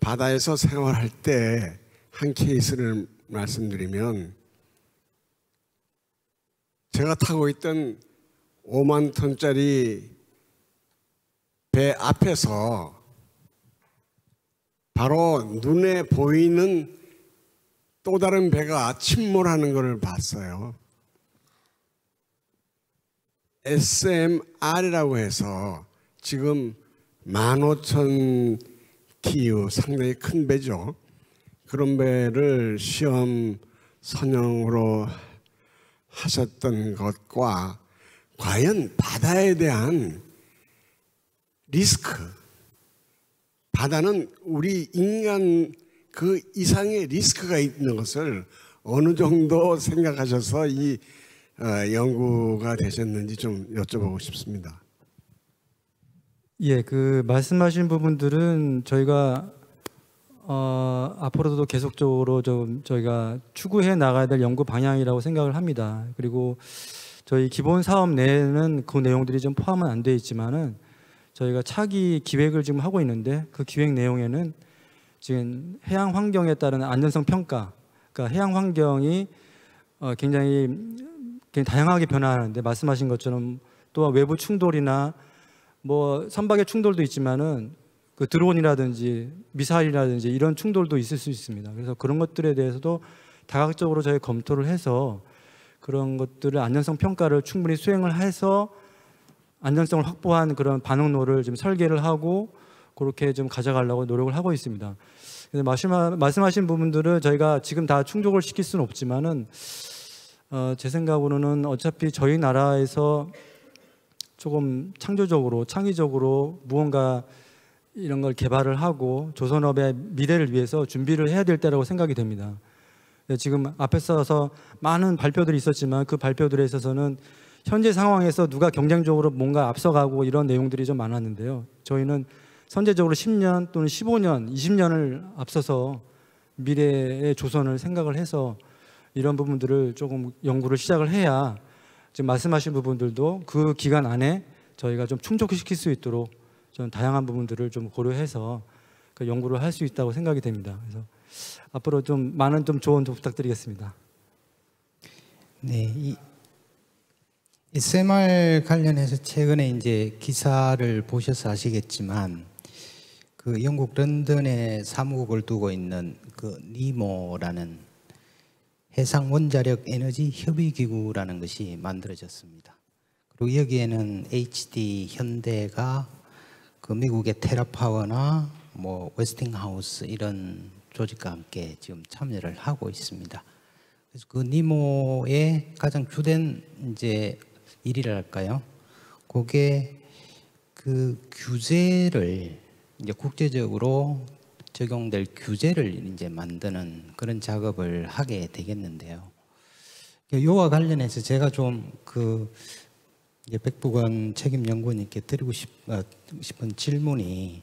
바다에서 생활할 때 한 케이스를 말씀드리면 제가 타고 있던 5만 톤짜리 배 앞에서 바로 눈에 보이는 또 다른 배가 침몰하는 것을 봤어요. SMR이라고 해서 지금 15,000 TU 상당히 큰 배죠. 그런 배를 시험 선형으로 하셨던 것과 과연 바다에 대한 리스크, 바다는 우리 인간 그 이상의 리스크가 있는 것을 어느 정도 생각하셔서 이 연구가 되셨는지 좀 여쭤보고 싶습니다. 예, 그 말씀하신 부분들은 저희가 앞으로도 계속적으로 좀 저희가 추구해 나가야 될 연구 방향이라고 생각을 합니다. 그리고 저희 기본 사업 내에는 그 내용들이 좀 포함은 안 돼 있지만은 저희가 차기 기획을 지금 하고 있는데 그 기획 내용에는 지금 해양 환경에 따른 안전성 평가, 그러니까 해양 환경이 굉장히 다양하게 변화하는데 말씀하신 것처럼 또한 외부 충돌이나 뭐 선박의 충돌도 있지만은 그 드론이라든지 미사일이라든지 이런 충돌도 있을 수 있습니다. 그래서 그런 것들에 대해서도 다각적으로 저희 검토를 해서 그런 것들을 안전성 평가를 충분히 수행을 해서 안전성을 확보한 그런 반응로를 지금 설계를 하고 그렇게 좀 가져가려고 노력을 하고 있습니다. 말씀하신 부분들을 저희가 지금 다 충족을 시킬 수는 없지만은 제 생각으로는 어차피 저희 나라에서 조금 창의적으로 무언가 이런 걸 개발을 하고 조선업의 미래를 위해서 준비를 해야 될 때라고 생각이 됩니다. 지금 앞에 서서 많은 발표들이 있었지만 그 발표들에 있어서는 현재 상황에서 누가 경쟁적으로 뭔가 앞서가고 이런 내용들이 좀 많았는데요. 저희는 선제적으로 10년 또는 15년, 20년을 앞서서 미래의 조선을 생각을 해서 이런 부분들을 조금 연구를 시작을 해야 지금 말씀하신 부분들도 그 기간 안에 저희가 좀 충족시킬 수 있도록 좀 다양한 부분들을 좀 고려해서 그 연구를 할 수 있다고 생각이 됩니다. 그래서 앞으로 좀 많은 좀 조언 좀 부탁드리겠습니다. 네, 이 SMR 관련해서 최근에 이제 기사를 보셔서 아시겠지만 그 영국 런던에 사무국을 두고 있는 그 니모라는 해상 원자력 에너지 협의 기구라는 것이 만들어졌습니다. 그리고 여기에는 HD 현대가 그 미국의 테라파워나 뭐 웨스팅하우스 이런 조직과 함께 지금 참여를 하고 있습니다. 그래서 그 니모의 가장 주된 이제 일이랄까요? 그게 그 규제를 이제 국제적으로 적용될 규제를 이제 만드는 그런 작업을 하게 되겠는데요. 요와 관련해서 제가 좀 그 백부건 책임연구원님께 드리고 싶은 질문이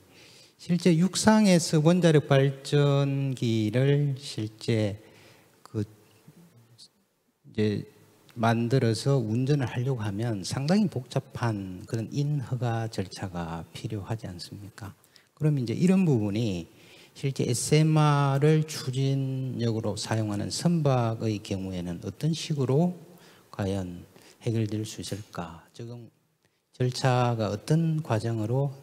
실제 육상에서 원자력 발전기를 실제 그 이제 만들어서 운전을 하려고 하면 상당히 복잡한 그런 인허가 절차가 필요하지 않습니까? 그럼 이제 이런 부분이 실제 SMR을 추진력으로 사용하는 선박의 경우에는 어떤 식으로 과연 해결될 수 있을까? 적용 절차가 어떤 과정으로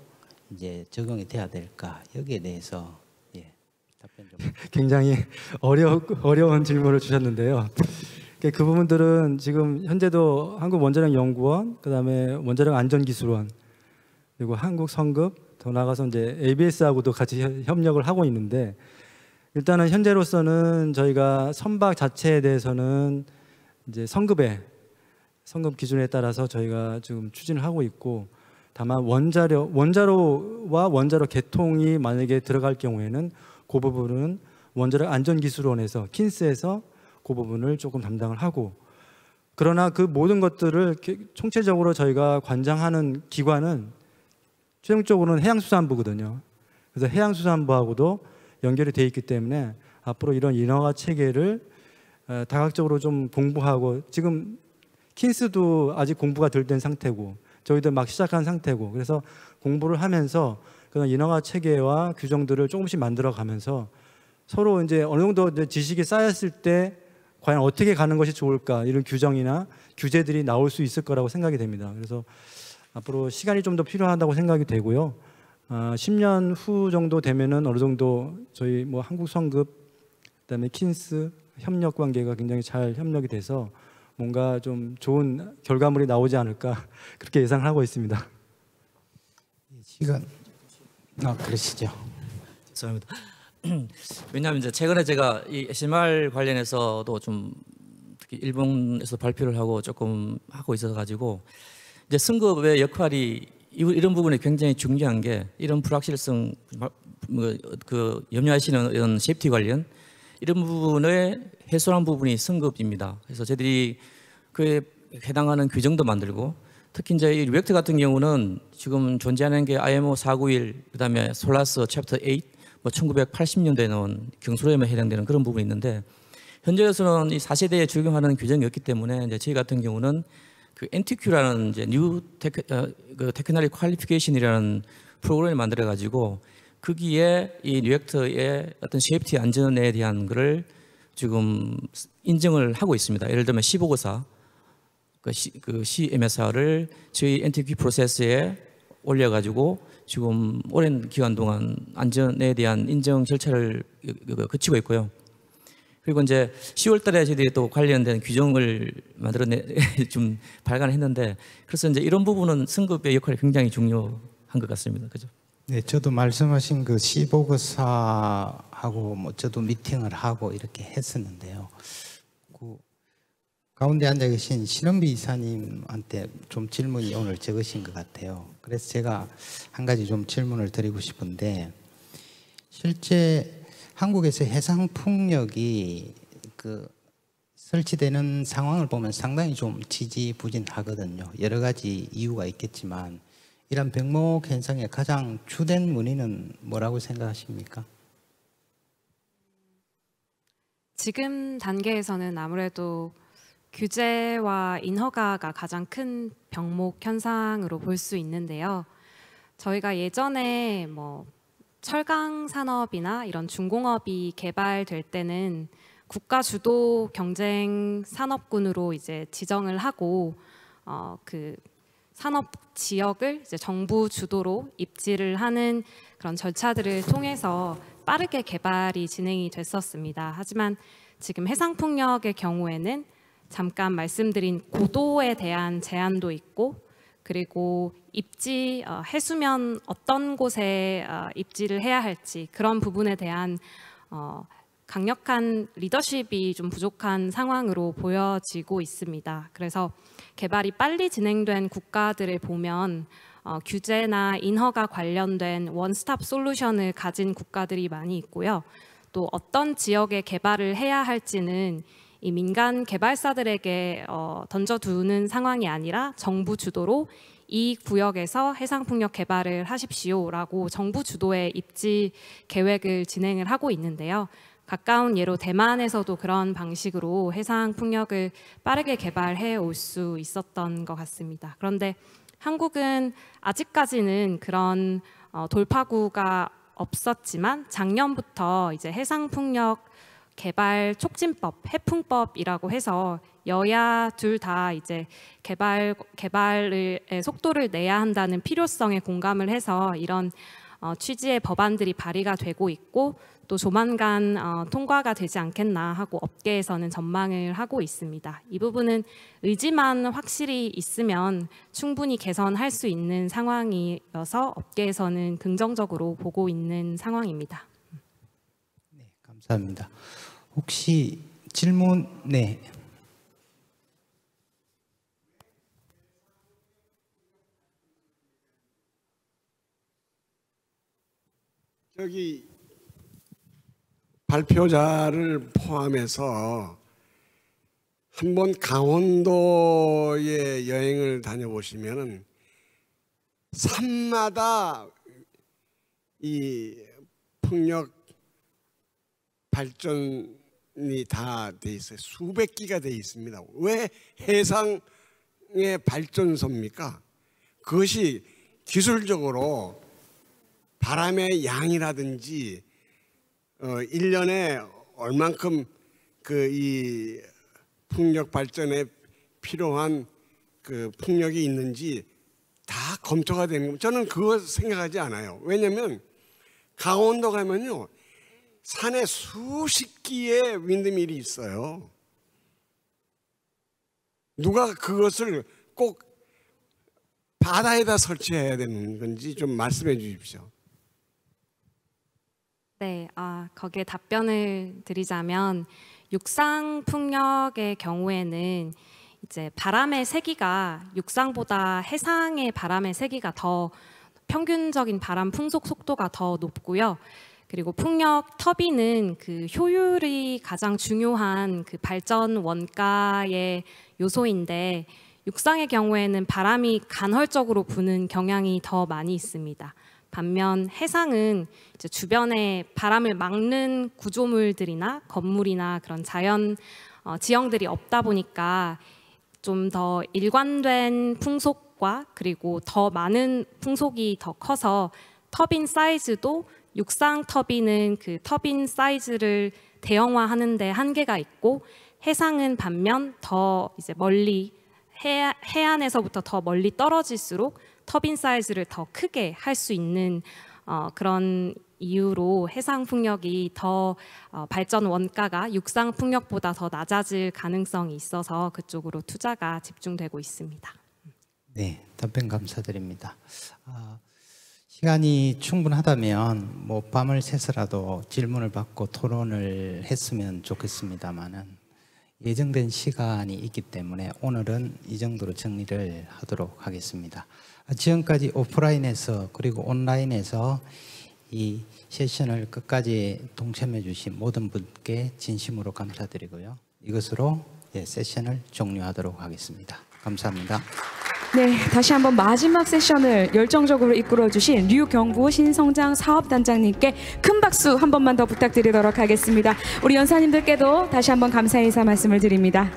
이제 적용이 돼야 될까? 여기에 대해서 답변 좀. 굉장히 어려운 질문을 주셨는데요. 그 부분들은 지금 현재도 한국원자력연구원, 그다음에 원자력안전기술원, 그리고 한국성급, 더 나아가서 이제 ABS하고도 같이 협력을 하고 있는데, 일단은 현재로서는 저희가 선박 자체에 대해서는 이제 성급 기준에 따라서 저희가 지금 추진을 하고 있고, 다만 원자로와 원자로 개통이 만약에 들어갈 경우에는 그 부분은 원자력안전기술원에서 킨스에서 그 부분을 조금 담당을 하고, 그러나 그 모든 것들을 총체적으로 저희가 관장하는 기관은 최종적으로는 해양수산부거든요. 그래서 해양수산부하고도 연결이 돼 있기 때문에 앞으로 이런 인허가 체계를 다각적으로 좀 공부하고, 지금 킨스도 아직 공부가 덜 된 상태고 저희도 막 시작한 상태고, 그래서 공부를 하면서 그런 인허가 체계와 규정들을 조금씩 만들어 가면서 서로 이제 어느 정도 이제 지식이 쌓였을 때 과연 어떻게 가는 것이 좋을까, 이런 규정이나 규제들이 나올 수 있을 거라고 생각이 됩니다. 그래서 앞으로 시간이 좀 더 필요하다고 생각이 되고요. 10년 후 정도 되면은 어느 정도 저희 뭐 한국성급, 그다음에 킨스 협력 관계가 굉장히 잘 협력이 돼서 뭔가 좀 좋은 결과물이 나오지 않을까 그렇게 예상을 하고 있습니다. 시간 그러시죠. 죄송합니다. 왜냐하면 이제 최근에 제가 이 SMR 관련해서도 좀 특히 일본에서 발표를 하고 조금 하고 있어서 가지고 이제 승급의 역할이 이런 부분이 굉장히 중요한 게, 이런 불확실성, 그 염려하시는 이런 세프티 관련 이런 부분에 해소한 부분이 승급입니다. 그래서 저희들이 그에 해당하는 규정도 만들고, 특히 이제 이 리액터 같은 경우는 지금 존재하는 게 IMO 491, 그다음에 솔라스 챕터 8, 뭐 1980년대에 나온 경수로에만 해당되는 그런 부분이 있는데, 현재에서는 이 4세대에 적용하는 규정이 없기 때문에 이제 저희 같은 경우는 그 NTQ라는 이제 뉴 테크놀리 퀄리피케이션이라는 프로그램을 만들어 가지고 거기에 이 리액터의 어떤 세이프티 안전에 대한 거를 지금 인정을 하고 있습니다. 예를 들면 1594 그 CMSR을 저희 NTQ 프로세스에 올려가지고 지금 오랜 기간 동안 안전에 대한 인정 절차를 거치고 있고요. 그리고 이제 10월달에 저희들이 또 관련된 규정을 좀 발간했는데, 그래서 이제 이런 부분은 승급의 역할이 굉장히 중요한 것 같습니다. 그죠? 네, 저도 말씀하신 그 시보그사하고 뭐 저도 미팅을 하고 이렇게 했었는데요. 그 가운데 앉아 계신 신은비 이사님한테 좀 질문이 오늘 적으신 것 같아요. 그래서 제가 한 가지 좀 질문을 드리고 싶은데, 실제 한국에서 해상 풍력이 그 설치되는 상황을 보면 상당히 좀 지지부진하거든요. 여러 가지 이유가 있겠지만 이런 병목 현상의 가장 주된 원인은 뭐라고 생각하십니까? 지금 단계에서는 아무래도 규제와 인허가가 가장 큰 병목 현상으로 볼 수 있는데요. 저희가 예전에 뭐 철강 산업이나 이런 중공업이 개발될 때는 국가 주도 경쟁 산업군으로 이제 지정을 하고 그 산업 지역을 이제 정부 주도로 입지를 하는 그런 절차들을 통해서 빠르게 개발이 진행이 됐었습니다. 하지만 지금 해상풍력의 경우에는 잠깐 말씀드린 고도에 대한 제한도 있고, 그리고 입지 해수면 어떤 곳에 입지를 해야 할지 그런 부분에 대한 강력한 리더십이 좀 부족한 상황으로 보여지고 있습니다. 그래서 개발이 빨리 진행된 국가들을 보면 규제나 인허가 관련된 원스톱 솔루션을 가진 국가들이 많이 있고요. 또 어떤 지역에 개발을 해야 할지는 이 민간 개발사들에게 던져두는 상황이 아니라 정부 주도로 이 구역에서 해상풍력 개발을 하십시오라고 정부 주도의 입지 계획을 진행을 하고 있는데요. 가까운 예로 대만에서도 그런 방식으로 해상 풍력을 빠르게 개발해 올 수 있었던 것 같습니다. 그런데 한국은 아직까지는 그런 돌파구가 없었지만 작년부터 이제 해상 풍력 개발 촉진법, 해풍법이라고 해서 여야 둘 다 이제 개발의 속도를 내야 한다는 필요성에 공감을 해서 이런 취지의 법안들이 발의가 되고 있고 또 조만간 통과가 되지 않겠나 하고 업계에서는 전망을 하고 있습니다. 이 부분은 의지만 확실히 있으면 충분히 개선할 수 있는 상황이어서 업계에서는 긍정적으로 보고 있는 상황입니다. 네, 감사합니다. 혹시 질문? 네. 저기 발표자를 포함해서 한번 강원도에 여행을 다녀보시면은 산마다 이 풍력 발전이 다 돼 있어요. 수백 기가 돼 있습니다. 왜 해상의 발전소입니까? 그것이 기술적으로 바람의 양이라든지 1년에 얼만큼 그 이 풍력 발전에 필요한 그 풍력이 있는지 다 검토가 되는 겁니다. 저는 그거 생각하지 않아요. 왜냐하면 강원도 가면요 산에 수십 기의 윈드밀이 있어요. 누가 그것을 꼭 바다에다 설치해야 되는 건지 좀 말씀해 주십시오. 네, 거기에 답변을 드리자면 육상 풍력의 경우에는 이제 바람의 세기가 육상보다 해상의 바람의 세기가 더 평균적인 바람 풍속 속도가 더 높고요. 그리고 풍력 터빈은 그 효율이 가장 중요한 그 발전 원가의 요소인데 육상의 경우에는 바람이 간헐적으로 부는 경향이 더 많이 있습니다. 반면 해상은 이제 주변에 바람을 막는 구조물들이나 건물이나 그런 자연 지형들이 없다 보니까 좀 더 일관된 풍속과 그리고 더 많은 풍속이 더 커서 터빈 사이즈도 육상 터빈은 그 터빈 사이즈를 대형화하는 데 한계가 있고 해상은 반면 더 이제 멀리 해안에서부터 더 멀리 떨어질수록 터빈 사이즈를 더 크게 할 수 있는 그런 이유로 해상 풍력이 더 발전 원가가 육상 풍력보다 더 낮아질 가능성이 있어서 그쪽으로 투자가 집중되고 있습니다. 네, 답변 감사드립니다. 시간이 충분하다면 뭐 밤을 새서라도 질문을 받고 토론을 했으면 좋겠습니다만은 예정된 시간이 있기 때문에 오늘은 이 정도로 정리를 하도록 하겠습니다. 지금까지 오프라인에서 그리고 온라인에서 이 세션을 끝까지 동참해 주신 모든 분께 진심으로 감사드리고요. 이것으로 세션을 종료하도록 하겠습니다. 감사합니다. 네, 다시 한번 마지막 세션을 열정적으로 이끌어 주신 류경구 신성장 사업단장님께 큰 박수 한 번만 더 부탁드리도록 하겠습니다. 우리 연사님들께도 다시 한번 감사 인사 말씀을 드립니다.